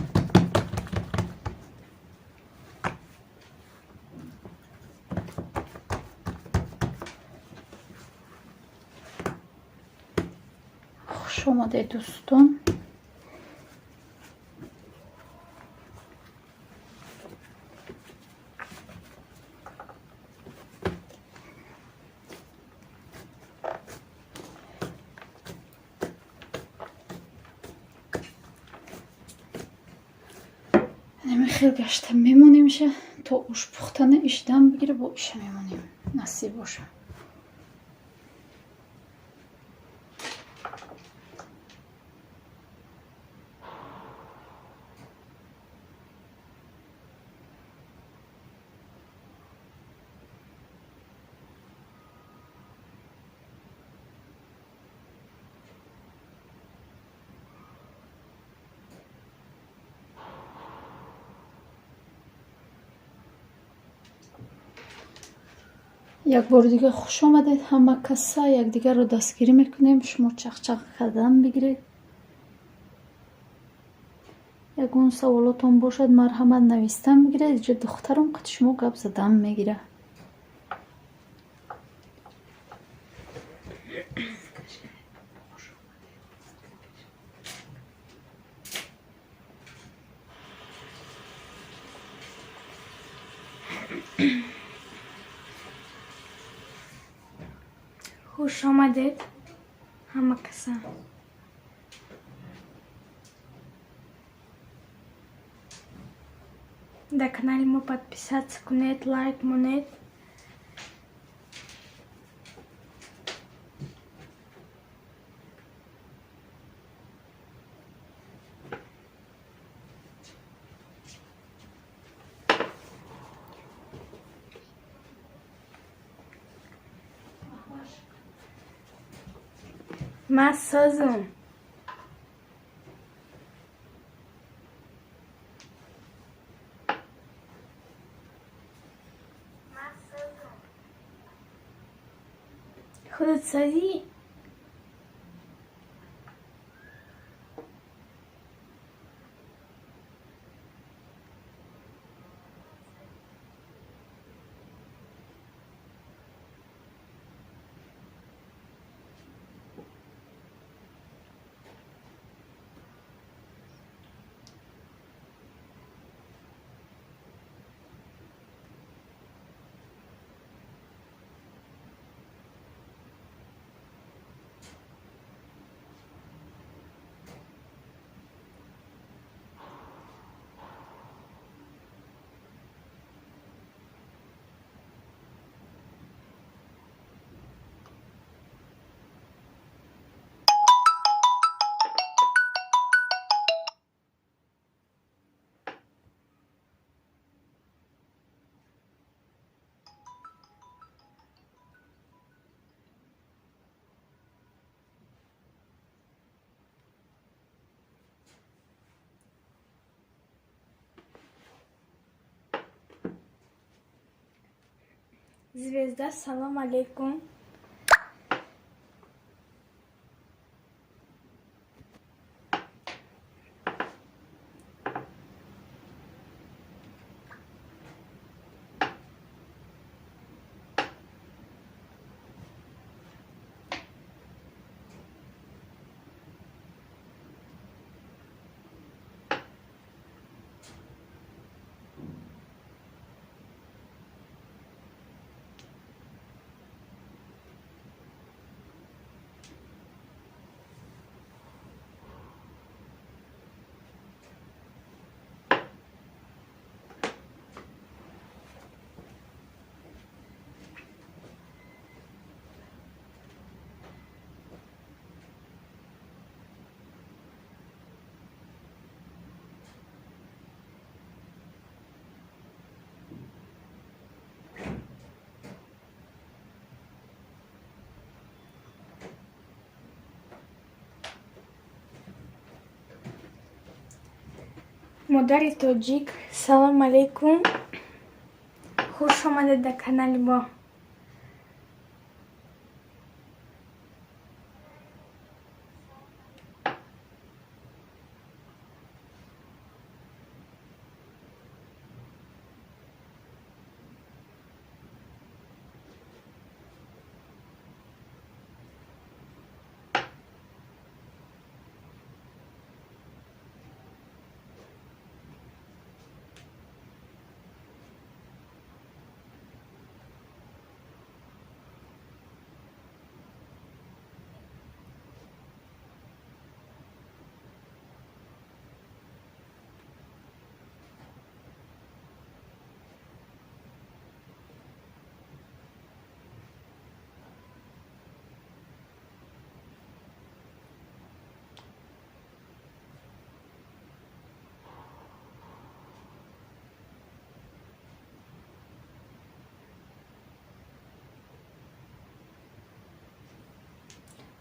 S1: خوش آمده دوستان. خیلی گشته میمونیم شه تا اوش پختنه ایش دم بگیره با ایش میمونیم. نصیب باشه. یک بار دیگه خوش آمدید همه کسا. یک دیگر رو دستگیری میکنیم. شما چق قدم بگیرید. یکون سوالاتون باشد مرحمت نویستن بگیرید. اینجا دخترم قد شما گپ زدن میگیره.
S2: خوش آمدید همه کسا. در کانال ما подписаться کنید، لایک مونید. من سازم. خودت سازی؟ Звезда, салам алейкум. مادر تاجیک سلام علیکم. خوش آمدید در کانال ما.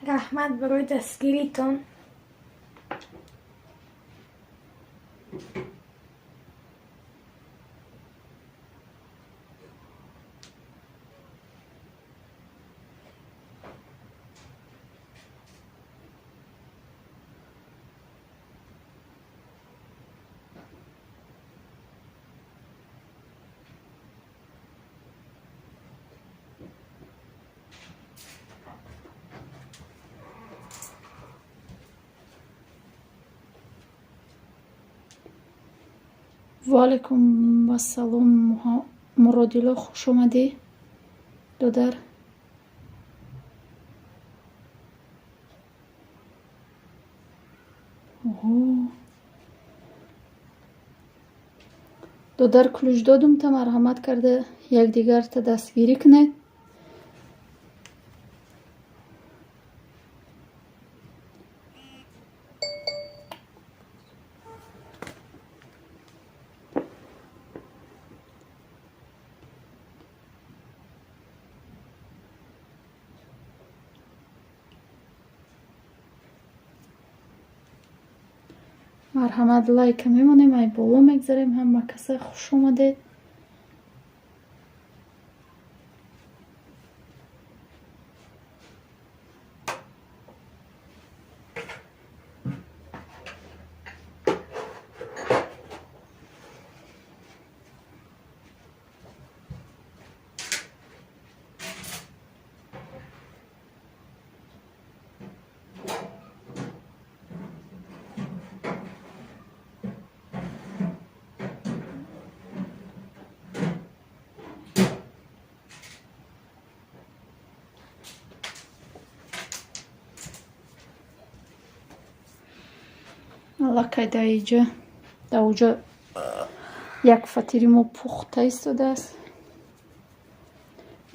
S2: رحمت برای دستگیریتون.
S1: و علیکم السلام مرادیلا خوش اومدی دادر. دادر کلوش دادم تا مرحمت کرده یک دیگر تا دستگیری کنه. مرحمت لایک میمونیم ای بالا میگذاریم. همه کسای خوش اومدید. аллакай да иҷа да уҷо як фатири мо пухта истодааст.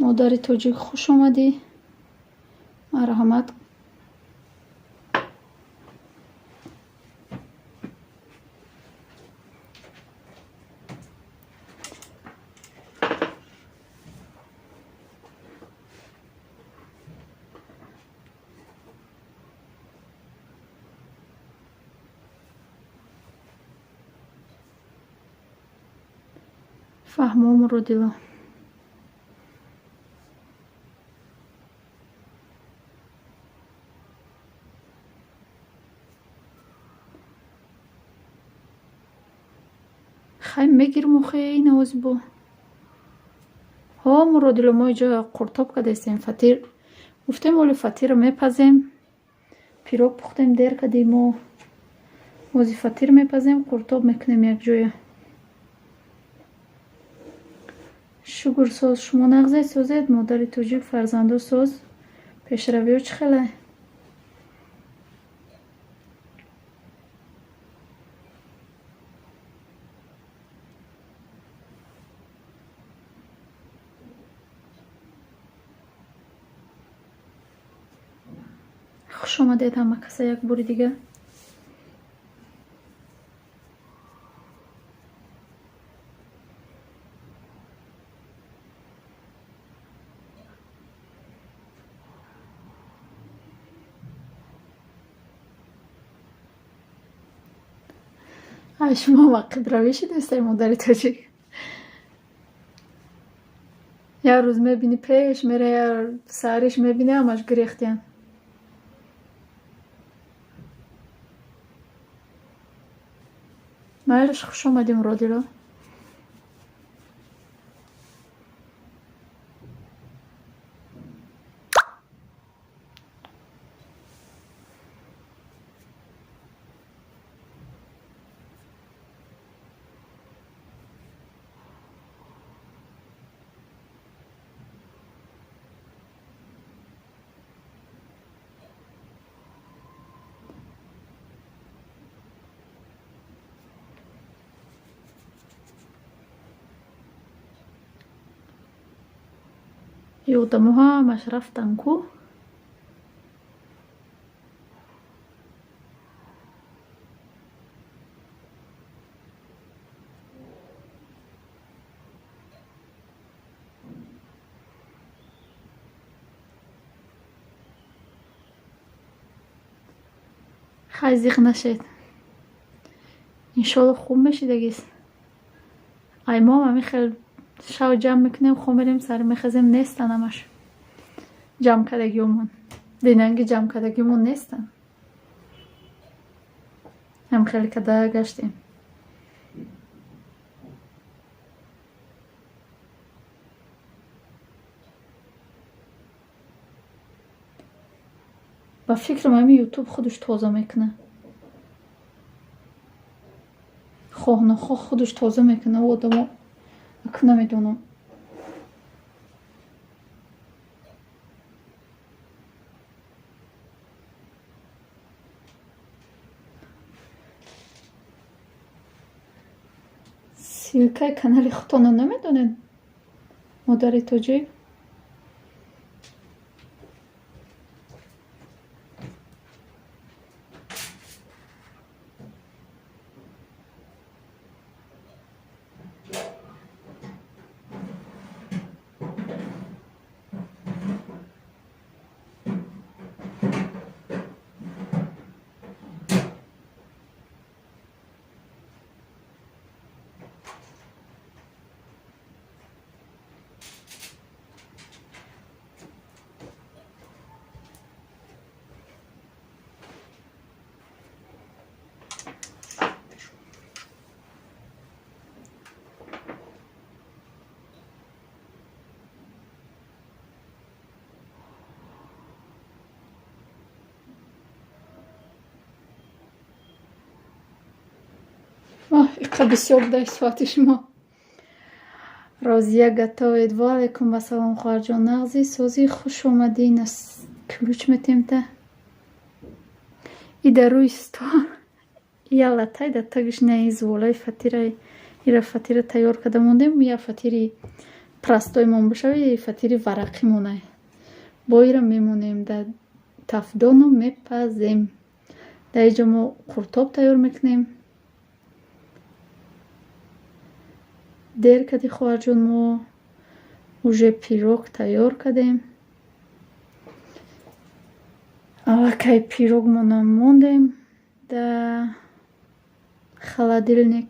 S1: модари тоҷик хуш омадӣ. марҳамат. фаҳмом рудила. хай мегирму хей навози бо ҳо муродило мо иҷо қуртоб кадастем. фатир гуфтем оли фатира мепазем. пирог пухтем дер кадем. мо ози фатир мепазем. қуртоб мекунем як ҷоя. шугур соз шумо нағзе созед. модари тоҷик фарзанду соз пешравиё чӣ хеле. хуш омадед ҳама каса як бори дига. шумо вақидравӣ шудастаи модари тоҷик. як рӯз мебини пеш мера, як сариш мебини ҳамаш гирехтиян. майлаш хуш омадӣ муродило. ёдамоҳо ҳамаш рафтан ку. хай зиқ нашед. иншолло хуб мешидагис. ай мом ами хел шав ҷамъ мекунем хо мерем сари мехезем нестан ҳамаш ҷамъкардагиёмон. динанги ҷамъкардагиёмон нестан. ҳам хеле када гаштем. ба фикрам ами ютуб худаш тоза мекуна. хоҳ нахоҳ худаш тоза мекуна. одамо намедонам. ссилкаи канали худтонро намедонед модари тоҷик? Иқа бисёр дай соати шумо. Розия готовит. Ва алейкум ассалом хоҳарҷон. Нағзи созӣ хуш омадин. Ключ метемта. И дар рӯи стол. Яла тайда тагиш не изволай фатира. Ира фатира тайёр карда мондем. Я фатири простой мон бошави, фатири варақи монай. Бо ира мемонем да тафдону мепазем. Да иҷо мо курутоб тайёр мекунем. дер кади хоҳарҷон, мо уже пирог тайёр кардем. Аллакай пирогмонам мондем да холодильник.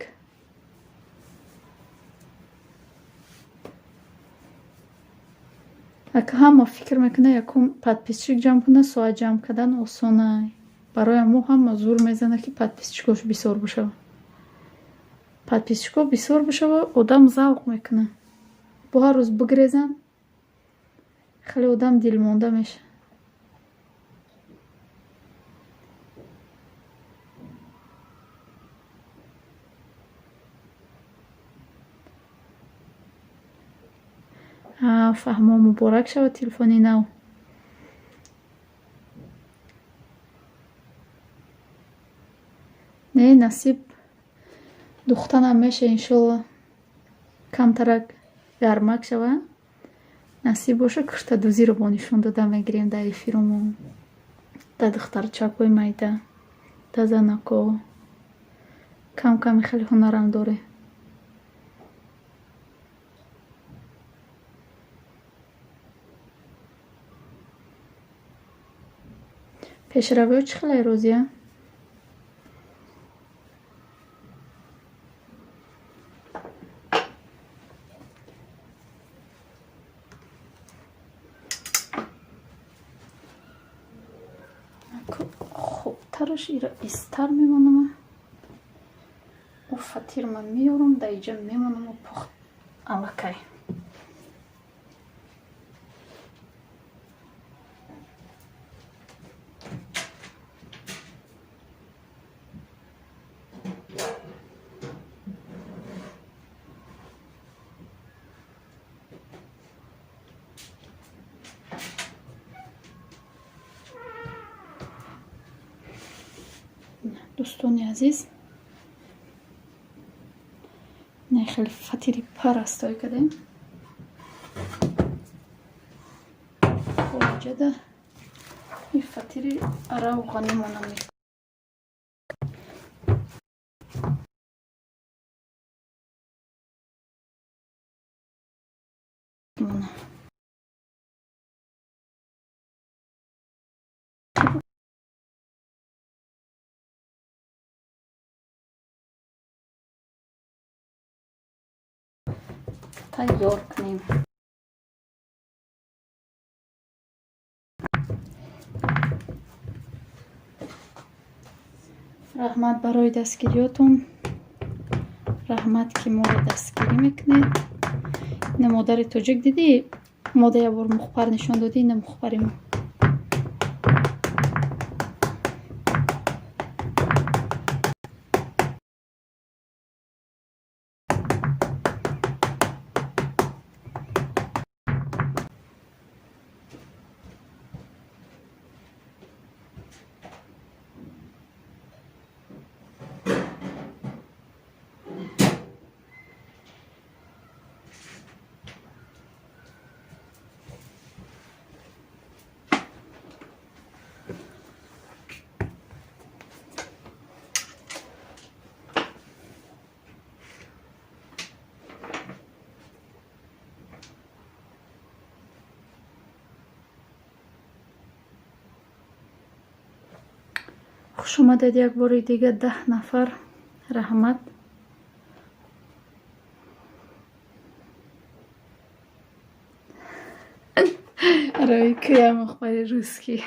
S1: Ака ҳама фикр мекунад якум подписчик ҷамъ кунад, соат ҷамъ кардан осона. Барои мо ҳама зур мезанад ки подписчикош бисёр бошад. Подписчикҳо бисёр бошад, одам завқ мекунад. Бо ҳар рӯз бигрезан, хеле одам дилмонда мешавад. фаҳмо муборак шавад телефони нав. Не насиб духтанам меша иншолла камтарак гармак шава. Насиб боша киртадӯзиро бо нишон дода мегирем да эфирмо, да духтарчакои майда, да занако. Кам ками хеле ҳунарам доре. пешравиҳо чӣ хеле розия? хубтараш ира истар мемонам. фатирма меёрам да иҷа мемонам пухт аллакай. дӯстони азиз, не хеле фатири парастой кардем. хоҷада и фатири равғани монам мекунем. тайёр кунем. раҳмат барои дастгириётон. раҳмат ки моро дастгирӣ мекунед. ина модари тоҷик дидӣ? мода як бор мухбар нишон додӣ. ина мухбари мо. خوش اومدید یک بار دیگه 10 نفر. رحمت. روی که مخبر روسکی.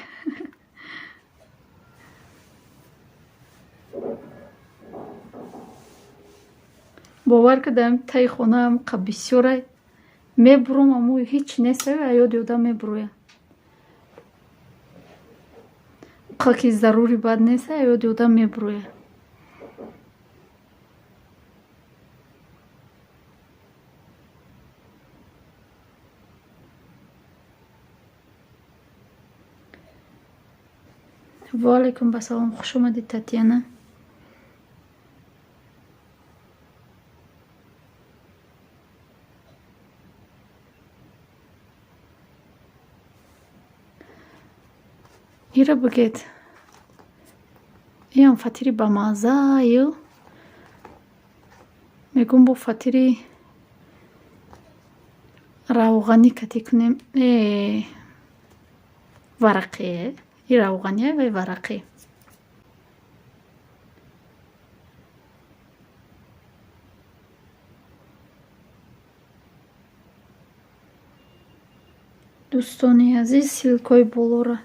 S1: باور کردم تای خونه هم قبیسیوره میبروم امو هیچ نیست یا دیودا میبرویم که ضروری بد نیست یا دیودا میبرویم. و علیکم بسلام. خوش اومدید تاتیانا. ایره بگید این فطیری با مازه یا میگم با فطیری روغنی کتی کنیم. ورقیه این روغنیه و ورقی. دوستانی عزیز سیلکای боло را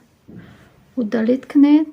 S1: удалит کنید.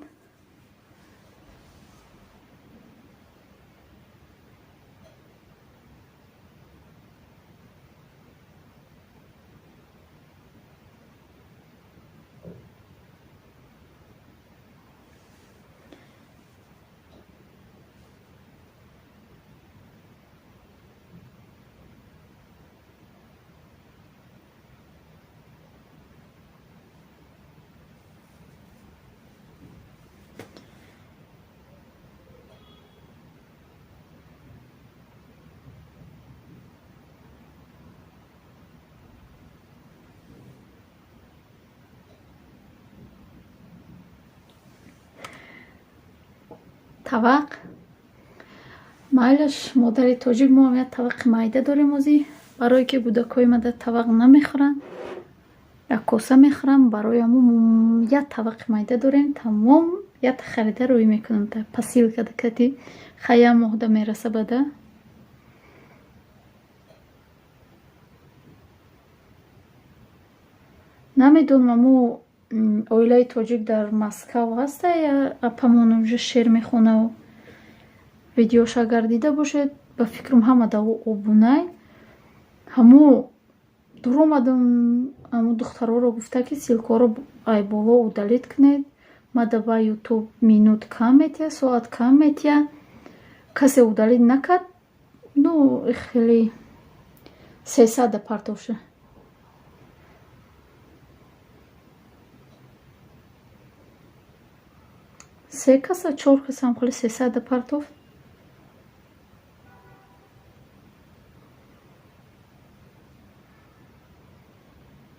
S1: طبق مایلش مادری تاجیک ما هم یک طبق مایده داریم ازی برای که کودکای ما طبق نمیخورن یک کاسه میخورن برای همون یک طبق مایده داریم تمام یک خریده روی میکنم تا پسیل کده کتی خیام مهده میرسه بده. نمیدونم امو اویلای تاجیک در مسکو هسته یا اپامون اونجا شیر میخونه و ویدیوش اگر دیده باشید به فکرم همه دا اوبونای همو دور اومدم همو دخترها رو گفته که سیلکا رو ای بالا удалит کنید. مده با یوتیوب минут کم میتیه ساعت کم میتیه کسی удалит نکد نو خیلی 300 پرتوشه. سه کسا 4 کسا هم خیلی 300 پرتوف.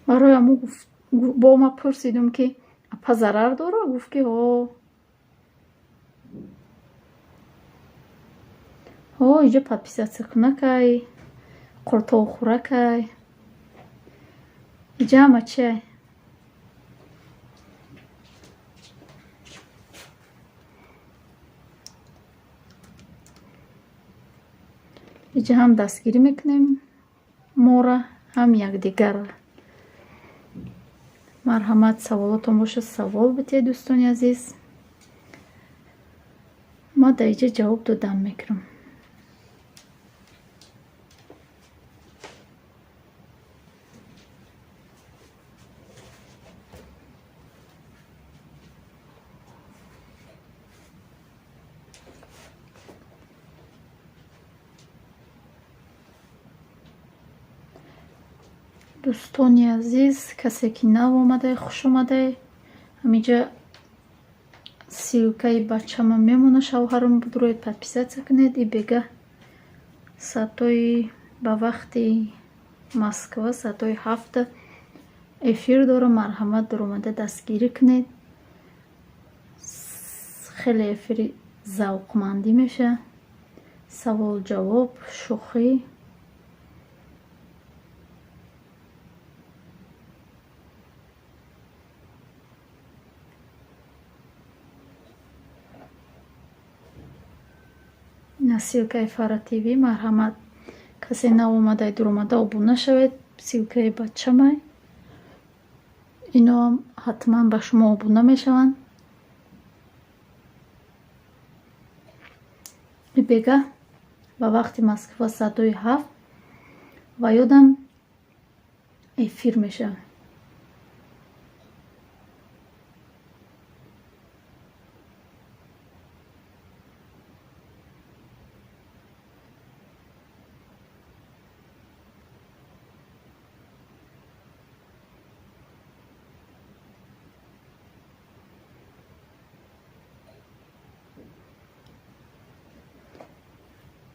S1: برای همو با ما پرسیدم که اپا ضرر داره گفت که ها اینجا подписаться کنه که قرطا خوره که اینجا همه چه اینجا هم دستگیری میکنیم مورا هم یک دیگر. مرحمت سوالاتون باشه سوال بتیه دوستانی عزیز ما در اینجا جواب دادم میکنم. دوستانی عزیز کسی که نو اومده خوش اومده. همینجا سیلکای بچه من میمونه شوهرم بدروید подписаться کنید. ای بگه ساعتای با وقتی مسکو ساعتای 7 افیر داره. مرحمت در اومده دستگیری کنید. خیلی افیر ذوقمندی میشه. سوال جواب شوخی насилкаи Фара ТВ. Марҳамат, касе наомадай дуромада обуна шавед. Силкаи бачамай иноам ҳатман ба шумо обуна мешаванд. бега ба вақти Москва садои 7 ва ёдам эфир мешавад.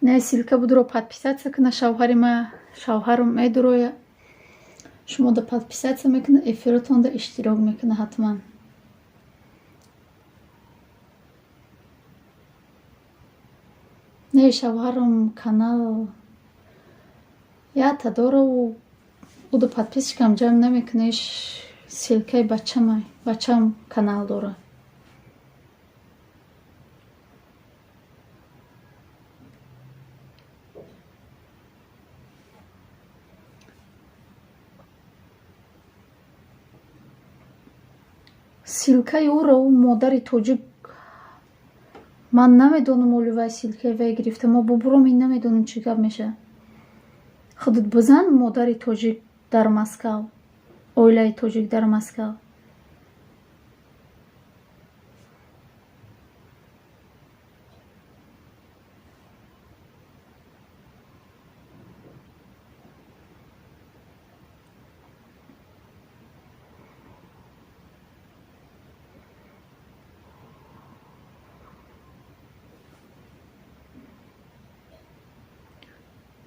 S1: Не силка будро подписаться кина шавҳарам медуроя. Шумо да подписаться мекуна, эфиротон да иштирок мекуна ҳатман. Не шавҳарам канал ята дора у уда подписчикам ҷамъ намекунеш. Силкаи бачам канал дора. силкаи ӯро модари тоҷик ман намедонам оли вай силкаи вай гирифта. мо бобуром ин намедонем чӣ гап меша. худут бизан модари тоҷик дар Москав, оилаи тоҷик дар Москав.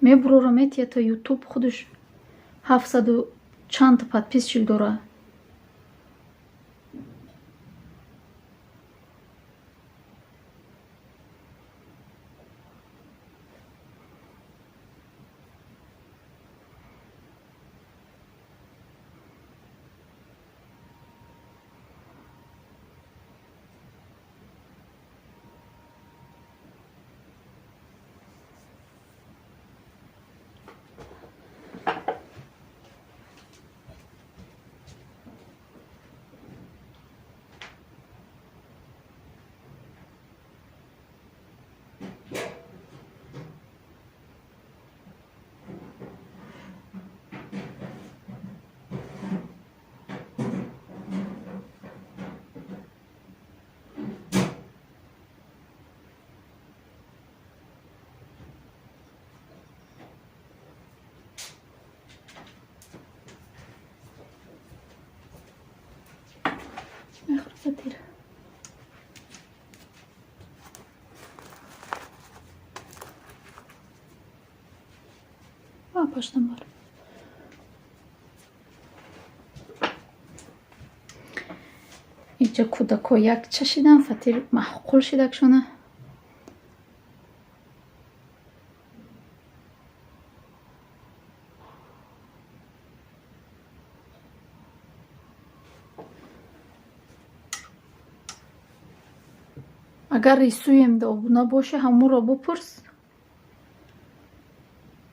S1: мебурора метия то ютуб худаш 700 чанд подписчик дора. Satır. Baştan var. اینجا کودکو یک چشیدن فتیر محقول شدک شونه. اگر ریسویم دا ابونا باشه همون را بپرس.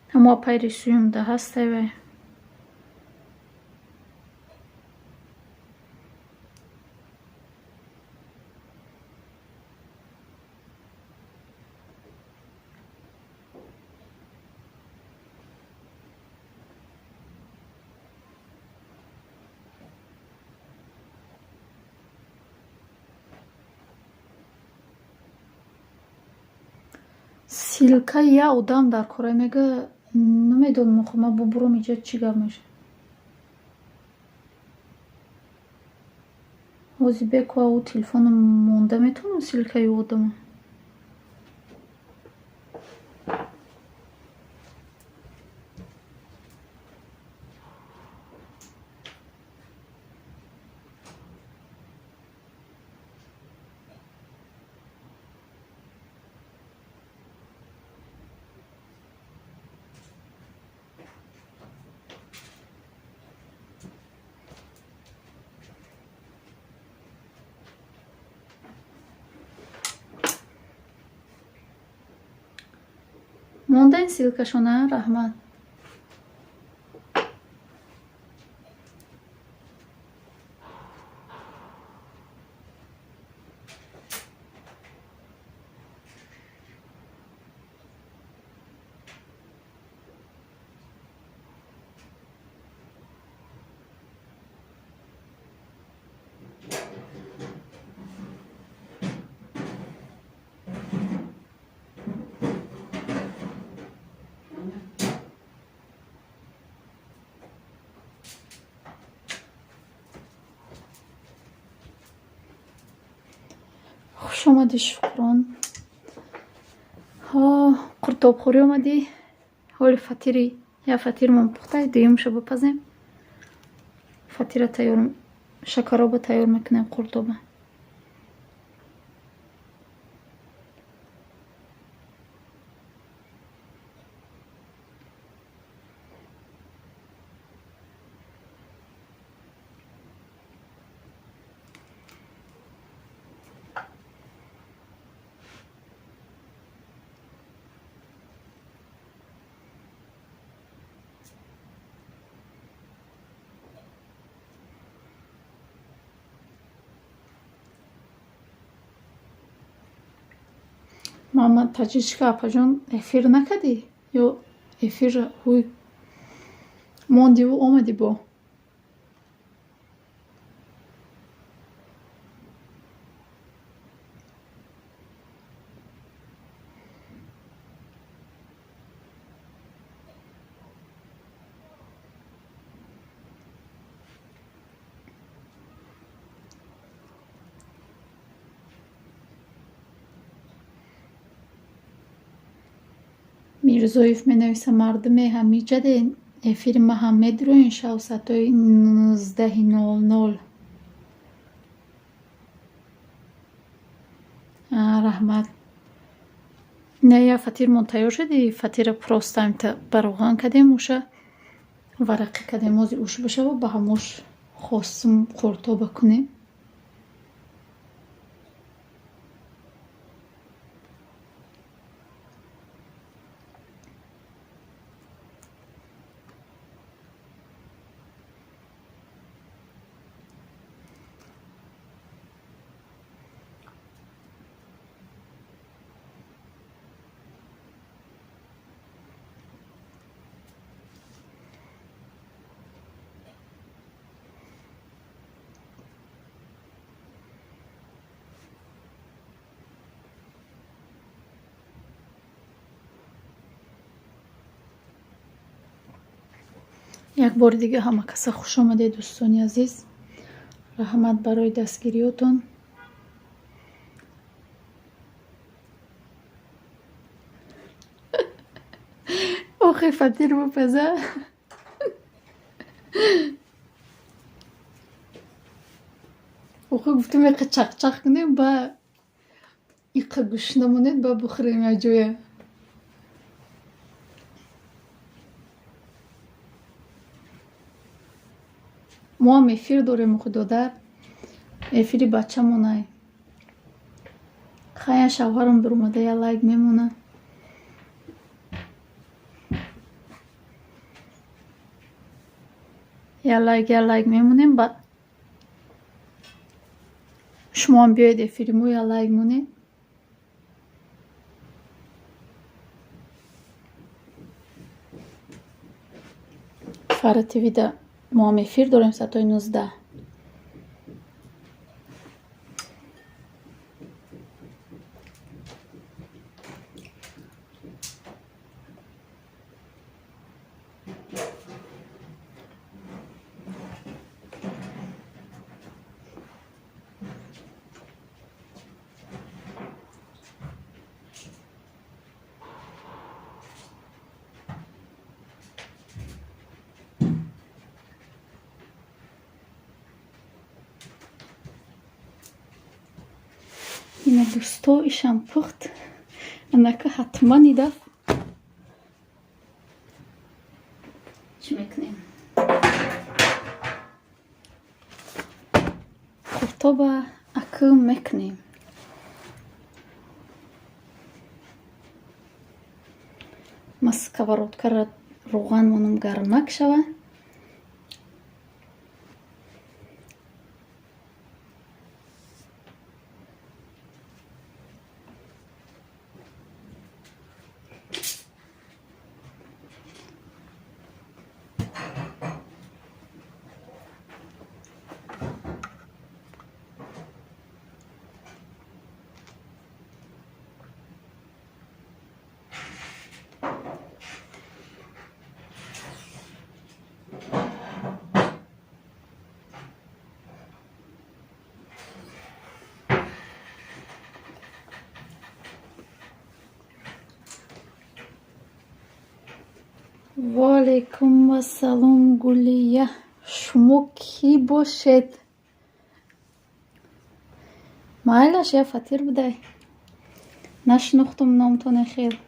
S1: همون پای ریسویم دا هسته و силка я одам дар кора мега намедонам охо ман бубурам инҷа чӣ гап меша. ҳозибеку ау телефоном монда метавонам силкаи одама. مونده این سیلکشونه رحمت. خوش آمدی شکران. ها قرطاب خوری آمدی. حال فطیری یا فطیر من پخته دویم شو بپزیم. فطیر تیار شکرابه تیار میکنیم قرطابه. محمد تجیشکا اپا جان افیر نکدی یا افیر هوی موندی و آمدی با میرزویف می نویسه مردم همیجد افیر محمد رو این شو ساعتای 19:00 رحمت. نه یا فطیر منتیار شدی فطیر پروستایم تا بروغان کدیم اوشه ورقی کدیم موزی اوش بشه و به هموش خواستم قرطا بکنیم. یک بار دیگه همه کسا خوش آمده دوستانی عزیز. رحمت برای دستگیریاتون. آخه فطیر بپزه آخه گفتم یک چق چق کنیم با یک گوش نمونید با بخوریم یا جویه. ما هم افیر داریم خدا در افیری بچه مونه خیلی شوهرم برمده یا لایک میمونه یا لایک میمونیم بعد شما هم بیاید افیری مو یا لایک مونید. فاره تیوی ده ما هم افیر داریم ساعتای 19. این دوستا ایشم پخت انکه حتما ایده چی میکنیم قرطاب اکو میکنیم. ма сковородкаро роған монам гармак шава. وعلیکم و سلام گلیه، شما کی باشید؟ مایلش یه فطیر بوده، نشناختم نامتون. خیر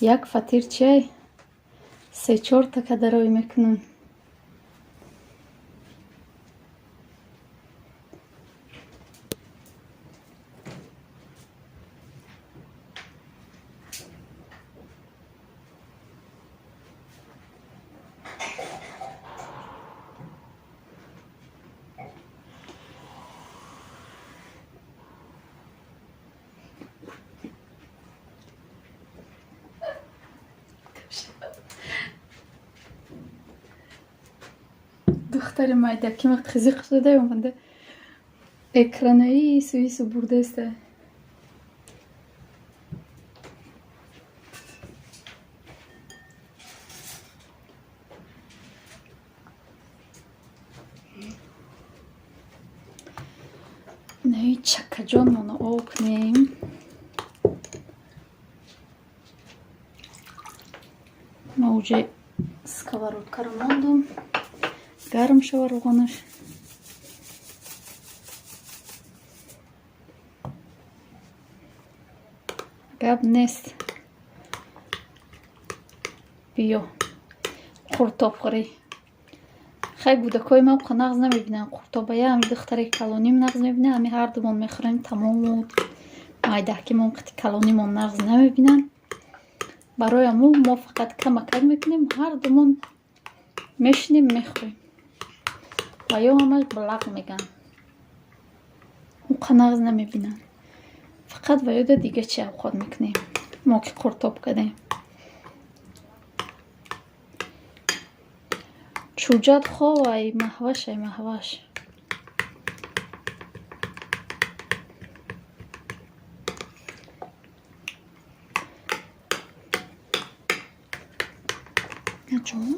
S1: یک فطیر چه 3-4 تا درای میکنن. دختر مایدکی وقت خیزیق شده اومده اکرانایی سویسو برده است. نه چکه جان منو آب کنیم. موجه сковородка رو ماندم گرم شو روغنش. گپ نیست بیا قورتاب خوری. خیلی گودکای ما بخوا نغز نمیبینن قورتاب یا همی دختری کلونیم نغز میبینن. همی هر دومون میخوریم تمام بود. مایدکی ما قطی کلونیمون نغز نمیبینن. برای ما فقط کمک میکنیم، هر دومون میشنیم میخوریم و یا همش بلق میگن او نغز نمیبینن. فقط و یاد دیگه چی اوقات میکنیم ما که قورتاب کردیم. چوجد خواه ای محوش ای محوش. نجوم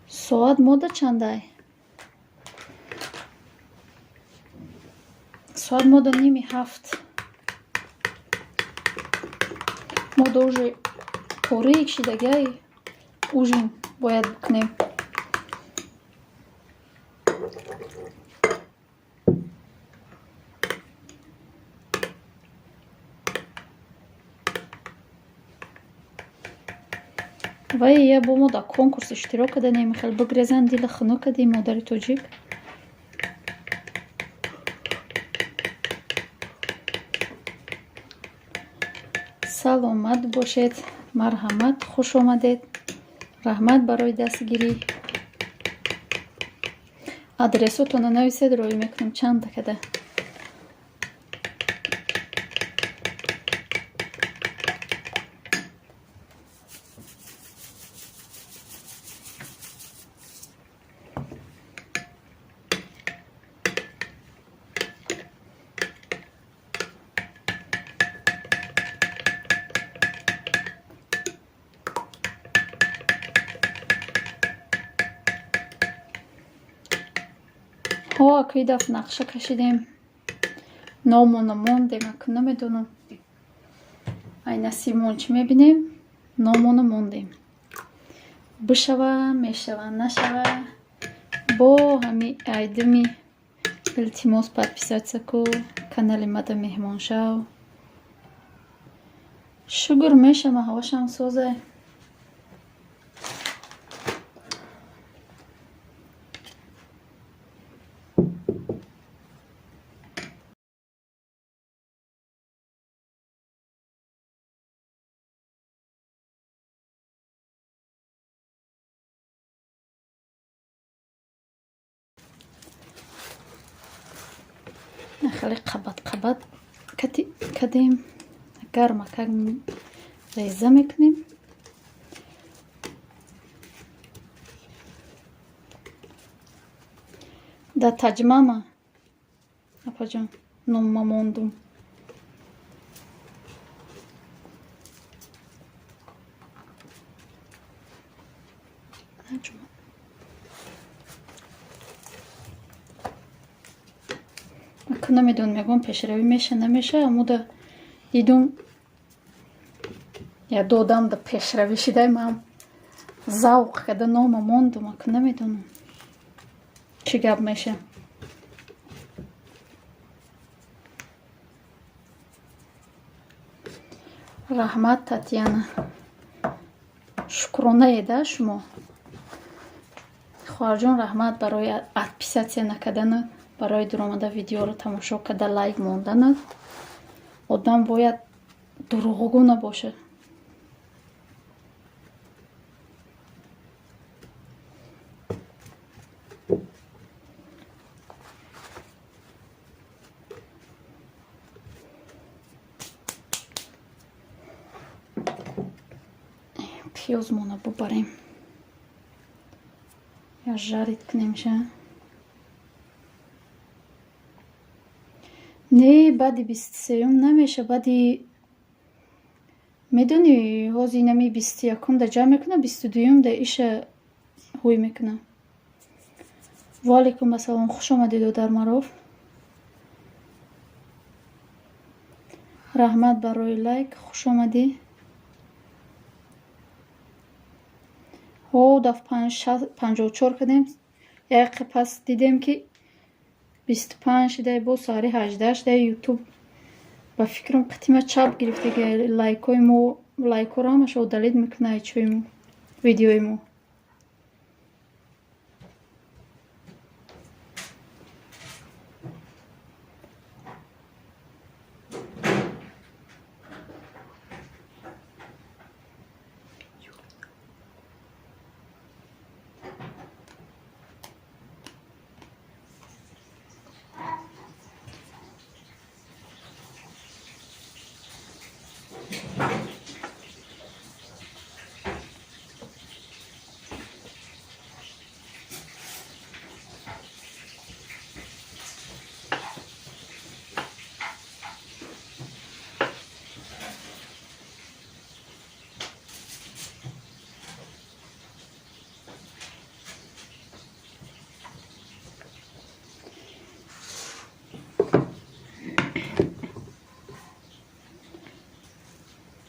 S1: ساعت ماده چنده؟ ساعت ماده نیمی 7. ماده уже پاره یک شدگی اوژین باید بکنیم. و یه با ما در کنکورس اشتراک کده نمیخواد بگریزن دیل خنو کده مادر توجیک. سلامت باشید، مرحمت، خوش آمدید، رحمت برای دستگیری. آدرساتون رو نویسید روی میکنیم چند تا کده. ها اکی دفع نقشه کشیدیم نامونو موندیم اکی نمیدونم ای نصیبمون چی میبینیم. نامونو موندیم بشوه میشوه نشوه با همی ایدمی التماس подписаться ку канали мада меҳмон шав. шугур мешама ҳавашам созе. نخلي قبض کدیم گرمه کم ریزه میکنیم. در تجمه ما اپا جان نوم موندم. نمیدون میگم پیشروی میشه نمیشه، اما دیدم یا دادم در پیشروی شده من ذوق کده نام موندم که نمیدونم چی گپ میشه. رحمت تاتیانا شکرانه ایده شما خواهر جان، رحمت برای ادپیساتیا نکردن، برای درآمده ویدیو رو تماشا کرده لایک موندن. آدم باید دروغگو نباشه. پیاز مونه ببریم یا جارید کنیم شه. نه بعدی 23 نمیشه، بعدی میدونی هازی نمی 21 در جمع میکنه، 22 در ایش هوی میکنه. والیکم مثلا خوش آمدید در معروف. رحمت برای لایک، خوش آمدی. ها دف 54 کردیم، یک پس دیدیم که 25 ده با ساری 18 ده یوتیوب با فکرم قطعه چاپ گرفته که لایکای مو لایکو را همش دلیت میکنه چوی مو ویدیوی مو.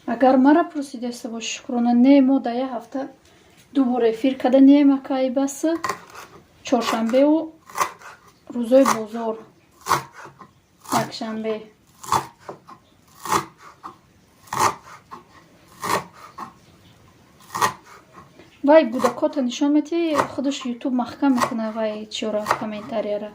S1: اگر مرا پرسیده است با شکرانه نه ما در یه هفته دوباره افیر کده نیم اکایی بس چهارشنبه و روزای بازار یکشنبه. وای بودکات نشان میتی خودش یوتیوب محکم میکنه وای چیورا کامنتاری را.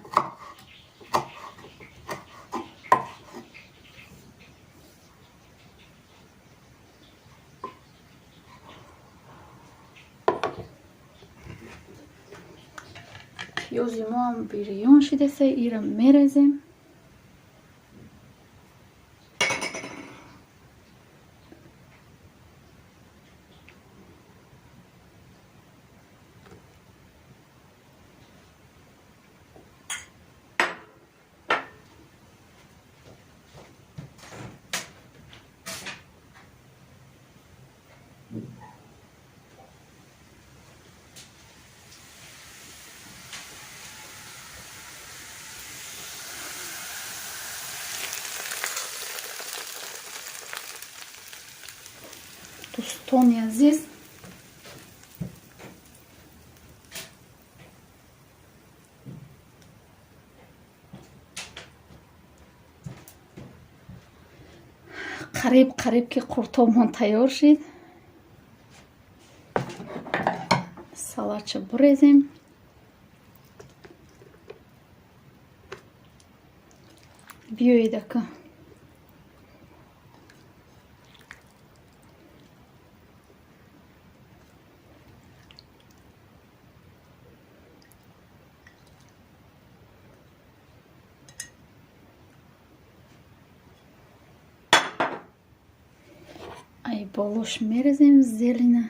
S1: پیازی ما هم بیریان شده سه ایرم میرزیم. دوستان عزیز قریب که قورتابمان تیار شد. سالچه بریزیم. بیایید که болош мерезем зелена.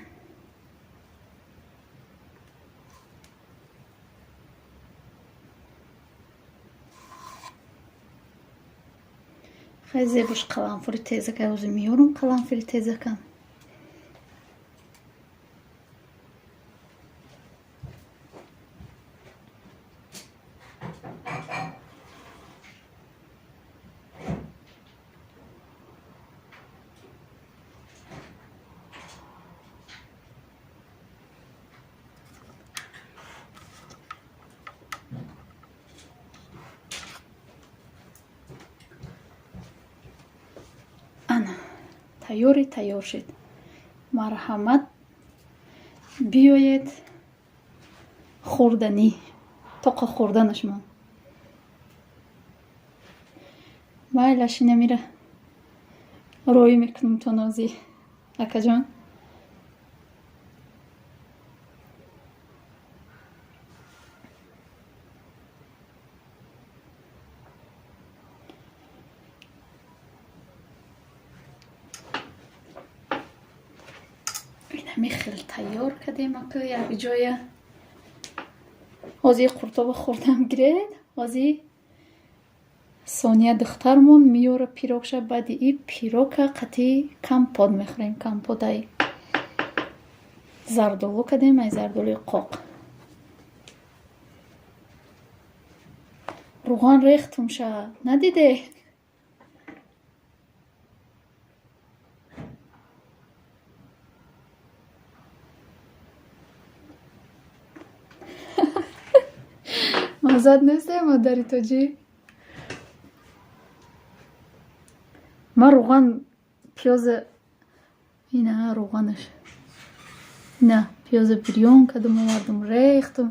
S1: хай зебош қаламфури тезака ӯзи миёрам қаламфури тезака. Тайёр шед. Марҳамат, биёед хӯрданӣ. тоқа хӯрданаш мон. майла шинамира роӣ мекунем то нозӣ акаҷон. михел тайёр кардем ака як ҷоя. ҳозир қуртоба хӯрдам гиред. ҳозир Сония духтармон миёра пирогша. баъди и пирока қатъи компот мехӯрем. компотай зардолу кардем. ай зардолуи қоқ. руған рехтумша надиде? мазад нестем мадари тоҷи. ман руған пиёза ина руғанаш на пиёза бирён кардум овардум рехтум.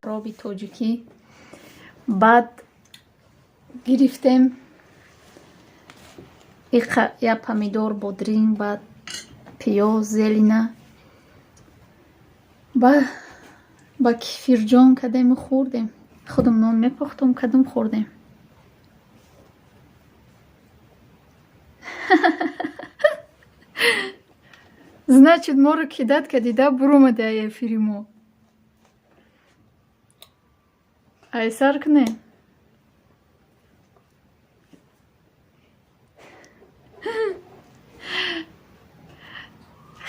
S1: роби тоҷикӣ. баъд гирифтем я помидор бодринг, баъд пиёз зелена ба кифирҷон кардем хӯрдем. худам нон мепухтум кардум хӯрдем. значит моро кидат кадида буромаде ай эфири мо. ай сар кune.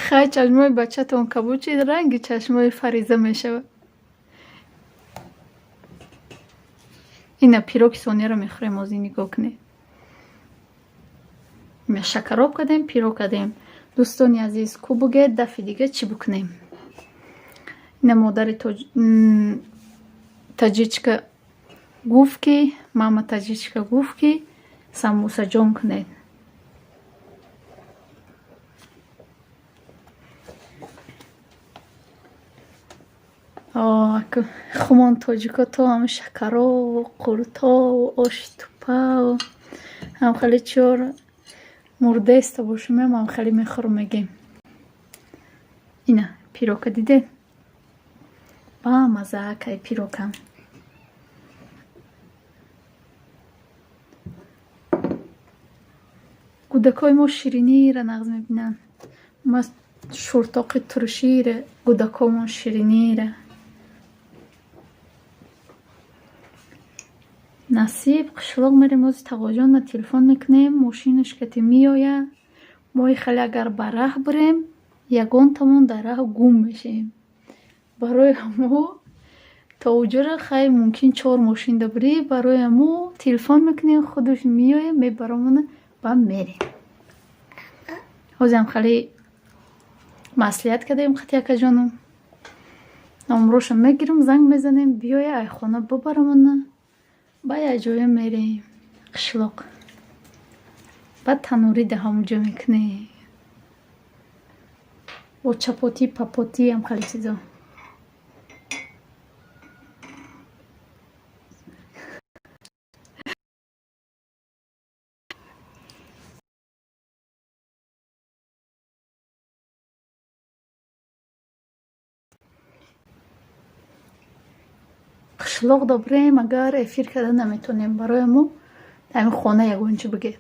S1: хай чашмои бачатон кабуд чӣ ранги чашмои Фариза мешавад. ина пироги Сонияро мехӯрем. ҳозир нигоҳ кунед. шакароб кардем, пирог кардем. дӯстони азиз ку бугед дафъи дига чӣ бикунем? ина модари таҷичка гуфт ки мама таҷичка гуфт ки самбусаҷон кунед. хумон тоҷико то ҳам шакарову қуртобу оши тупаву ҳам хеле чор мурдеста бошумем ҳам хеле мехӯрум мегем. ина пирока дидед? ба мазаакай пирокам. гудакҳои мо ширинира нағз мебинанд. ма шуртоқи туршира, гудакҳомон ширинира. насиб қишлоқ мерем. ози тағоҷонна телефон мекунем. мошинаш кати меоя. мои хеле агар ба раҳ бирем ягонтамон дар раҳ гум мешем. барои ҳамо то уҷора хай мумкин 4 мошин дабирӣ. барои ҳамо телефон мекунем. худаш меоя мебаромона ба мерем. ҳозирам хеле маслиҳат кардем қати акаҷонам. номроша мегирам занг мезанем биёя ай хона бибарамона. ба як ҷоя мерем қишлоқ. баъд танӯрӣ даҳамуҷа мекунем. бо чапоти папоти ҳам хеле чизо. قشلاق دابریم اگر افیر کرده نمیتونیم برای مو همین خانه یگونچه بگید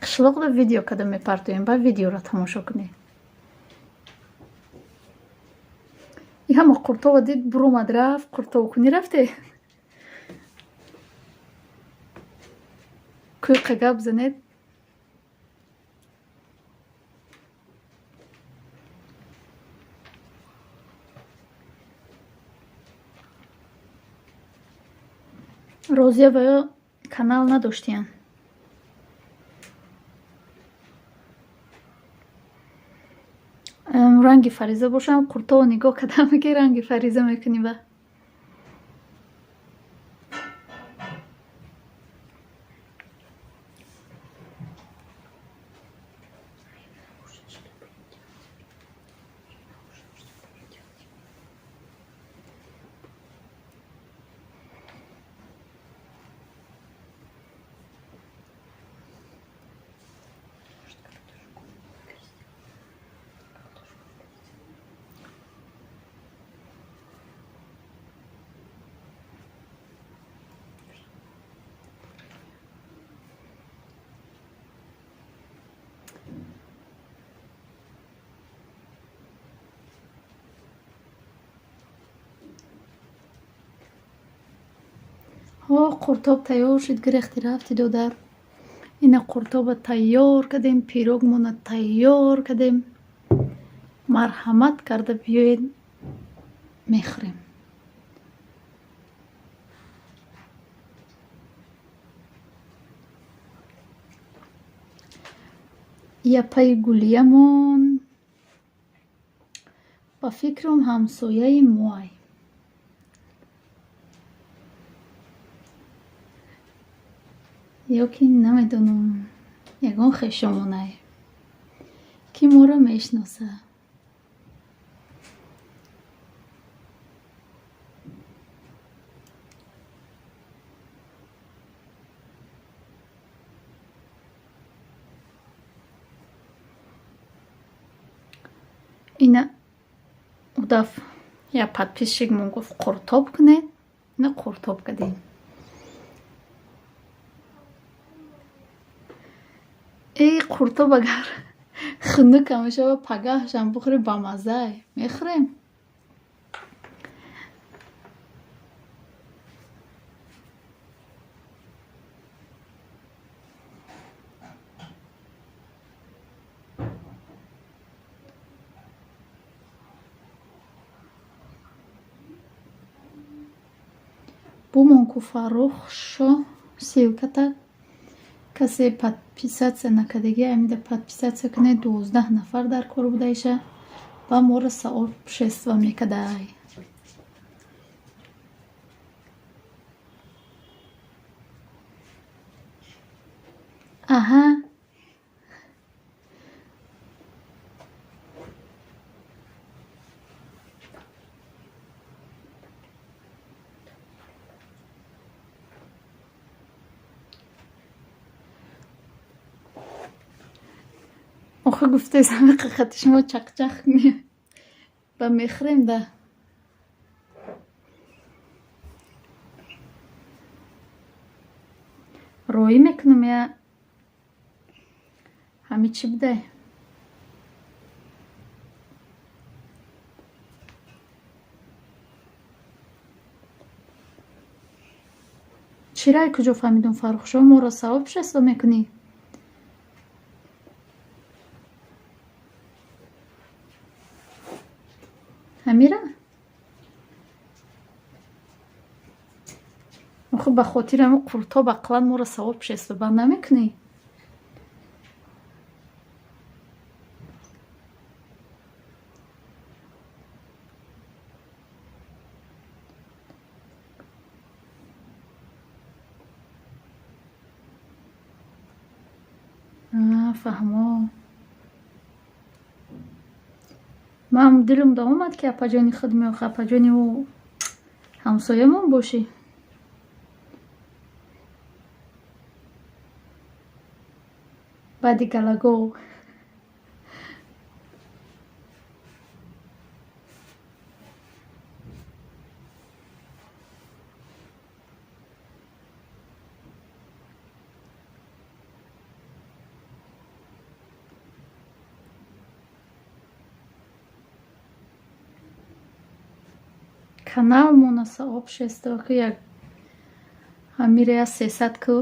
S1: قشلاق دا ویدیو کده میپرتویم با ویدیو را تماشا کنید. این همه قرطاب دید برو مد رفت قرطاب کنی رفته کوی قگب زنید روزیه باید کانال نداشتین رنگی فریزه باشم قرطا و نگاه کدام که رنگی فریزه میکنی با ها قرطاب تیار شد گرختی رفتی دادر این قرطاب تیار کردیم پیروگمون تیار کردیم مرحمت کرده بیاید میخوریم یه پای گلیمون با فکرم همسایه موی یا که نمیدونم یگان خشمونه که ما رو میشناسه اینه اوداف یا подписчикмон گفت قرطاب کنه نه قرطاب کردیم ای قرطاب اگر خنک همیشه و پگاهش هم بخوری با مزه میخوریم بومون که فروخ شو سیوکتا کسی подписаться نکردگی امیده подписаться کنه 12 نفر در کار بودایشه و ما رو сообщество میکده اها آخه گفته زمین قیقتش ما چق چق با میخریم ده روی میکنم یا همه چی بده چرا کجا فهمیدون فروخ شما ما را ثواب شسته میکنی همیره خب به خاطر همه قرطاب اقلا ما را ثواب شسته بند نمیکنی فهمو من دلم دا اومد که اپا خدمه و خپا جانی و همسایه من باشی بعدی گلگو каналмон аса обшеста ки як ҳамирея 300 ку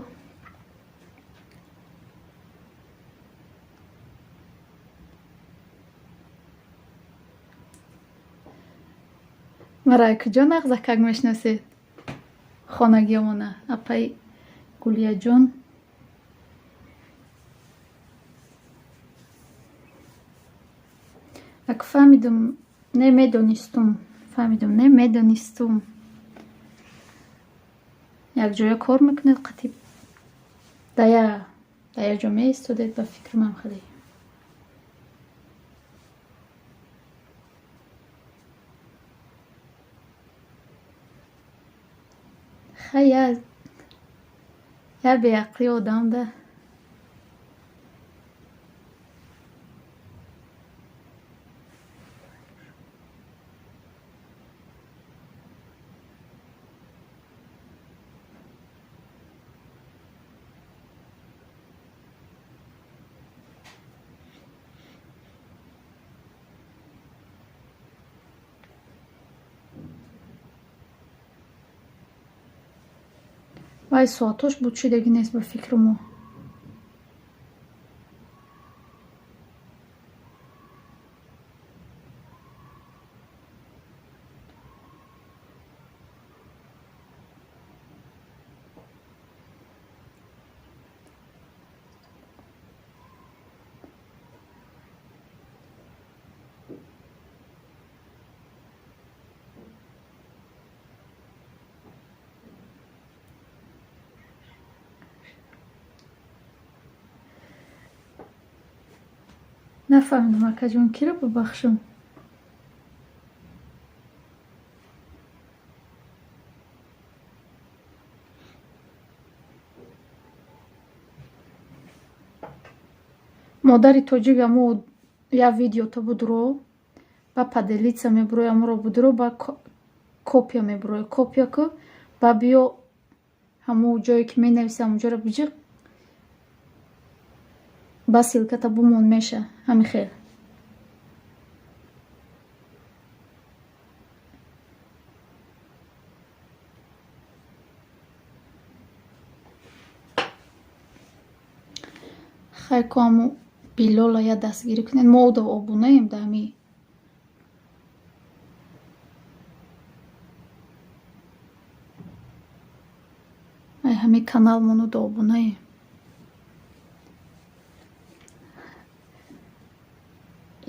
S1: марай куҷо нағзакак мешинасед хонагиёмона апай гулияҷон як фаҳмидум не медонистум якҷоя кор мекунед қатиб дая ҷо меистодед ба фикр ман хеле я беақли одам да вай соатош буд чӣ деги нест ба фикру мо нафаҳмидам акаҷон киро бубахшам модари тоҷик амо я видеото будро ба паделица мебуро аморо будро ба копия мебуро копия ку ба биё ҳамо ҷое ки менависа ҳамуҷоро биҷиқ ба силката бумон меша ҳами хел хай ку ҳамо билола я дастгирӣ кунед мо ода обунаем да ҳами ҳами каналмону да обунаем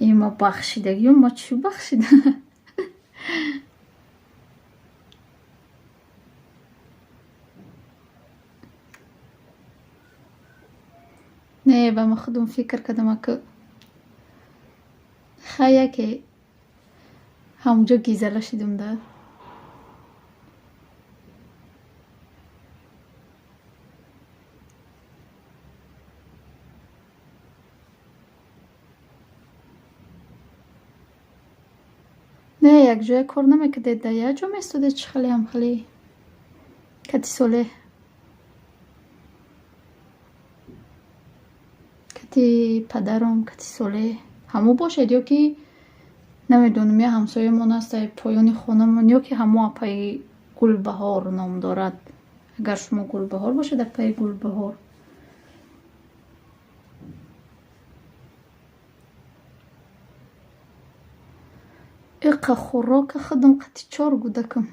S1: има бахшидагиён ма чӣ бахшида не ба ма худам фикр кардам ку хай яке ҳамуҷо гизала шидам да не якҷоя кор намекардед да якҷо меистодед чӣ хеле ҳам хеле кати солеҳ кати падарам кати солеҳ ҳамо бошед ё ки намедонам я ҳамсоямон аст ай поёни хонамон ё ки ҳамо апаи гулбаҳор ном дорад агар шумо гулбаҳор бошед апаи гулбаҳор иқа хӯрока худам қати чор гудакам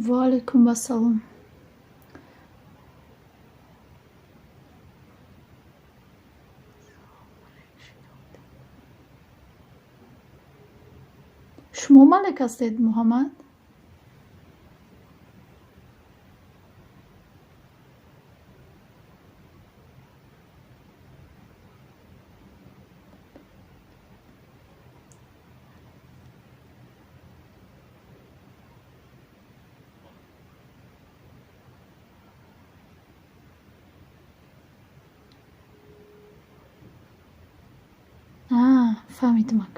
S1: وعلیکم السلام شما ملک هستید محمد؟ فهمیدم اک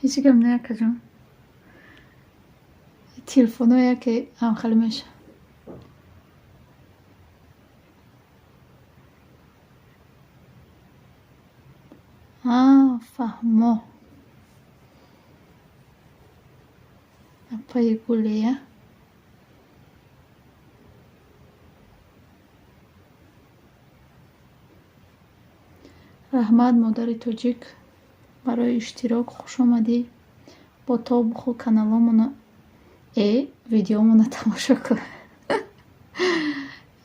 S1: هیچی کم نه کجام تلفن ها که هم خالی میشه فهمو پای گلیه رحمت مادر توجیک برای اشتراک خوش آمدی با تا بخو کانالامونو ویدیومونو تماشا کن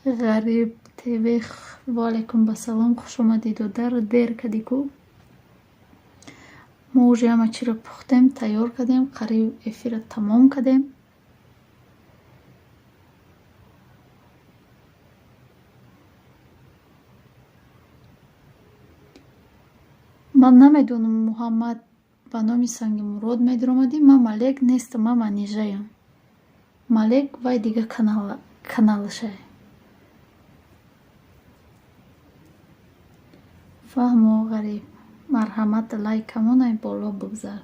S1: غریب تیوی و علیکم بسلام خوش آمدید و در دیر کدیکو ما уже همه چی رو پختیم تیار کردیم قریب افیر تمام کردیم من نمیدونم محمد به نام سنگ مراد میدرامدی من ملک نیستم من منیژه‌ام ملک وای دیگه کانالشه فهمو غریب مرحمت لایکمون بالا بگذار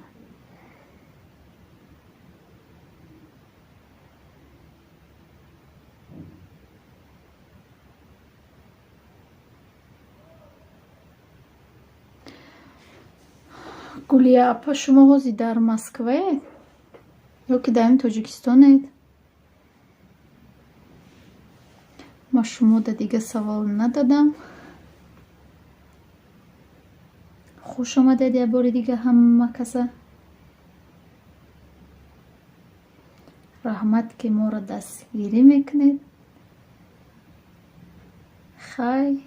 S1: گلیا اپا شما هازی در مسکوه یا که در این تاجیکستانید ما شما در دیگه سوال ندادم خوش آمدید یه بار دیگه همه کسا رحمت که ما را دستگیری میکنید خی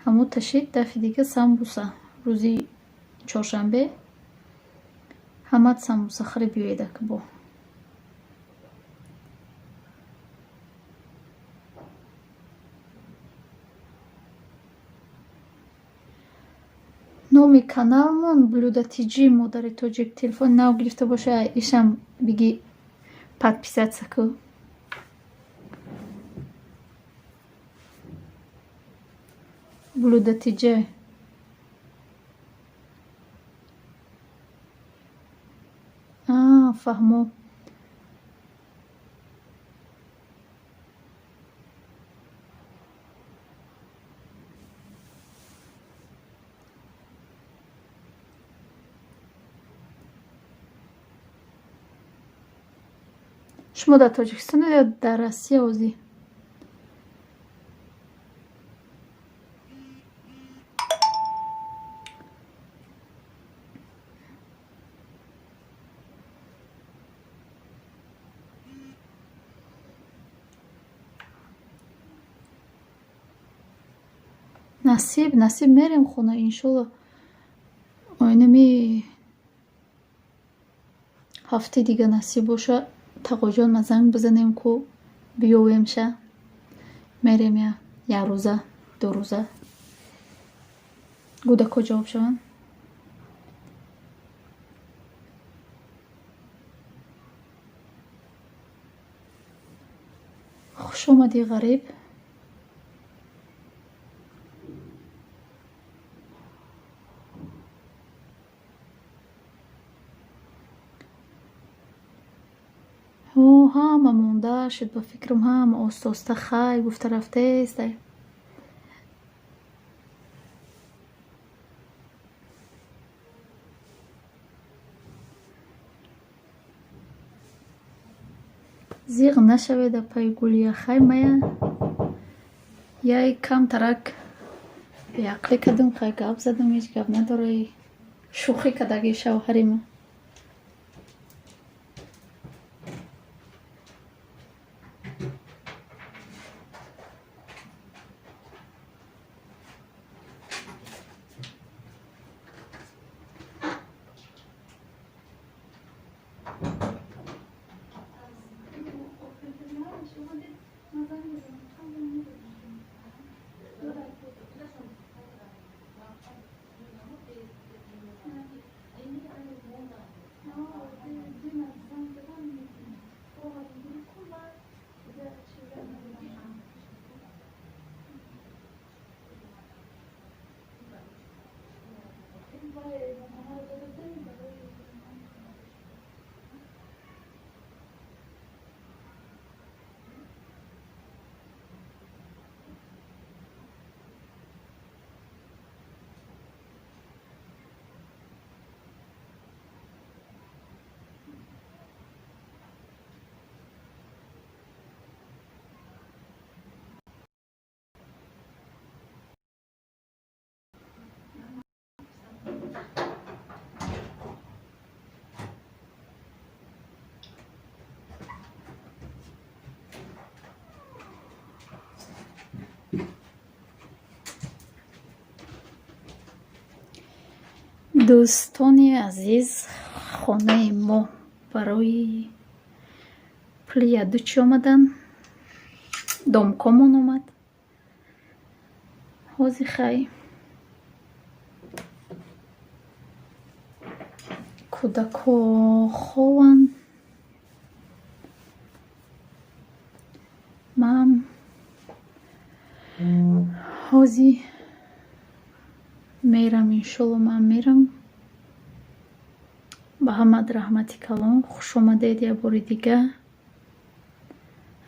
S1: همو تشید دفعه دیگه سمبوسه روزی چهارشنبه همه سمبوسه خری بیایده که با نومی کانالمون блюдо مادر توجیک تلفن نو گرفته باشه ایشم بگی подписаться که блюдо فهمو شما در تاجیکستان یا در روسیه اوزی نصیب میریم خونه انشالله آینمی هفته دیگه نصیب باشه تقا جان ما زنگ بزنیم که بیاویم شه میریم یه روزه 2 روزه گوده کجا بشون خوش اومدی غریب همه مونده شد به فکرم هم آسته خی گفته رفته است زیغ نشوه در پای گلی خی مایه یا کم ترک به عقلی کدوم خی گاب زدم هیچ گاب نداره شوخی کدگی شوهری ما دوستانی عزیز، خانه ما برای پلی دوچی آمدن. دامکامون آمد. حوزی خیلی کودکو خوان من حوزی میرم. انشالله من میرم. به همه رحمتی کلام. خوش آمدید یه بار دیگه.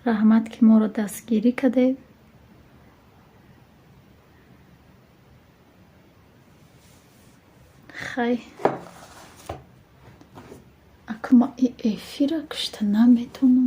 S1: رحمت که ما رو دستگیری کردید. خیلی اکما ای افیره کشته نمیتونم.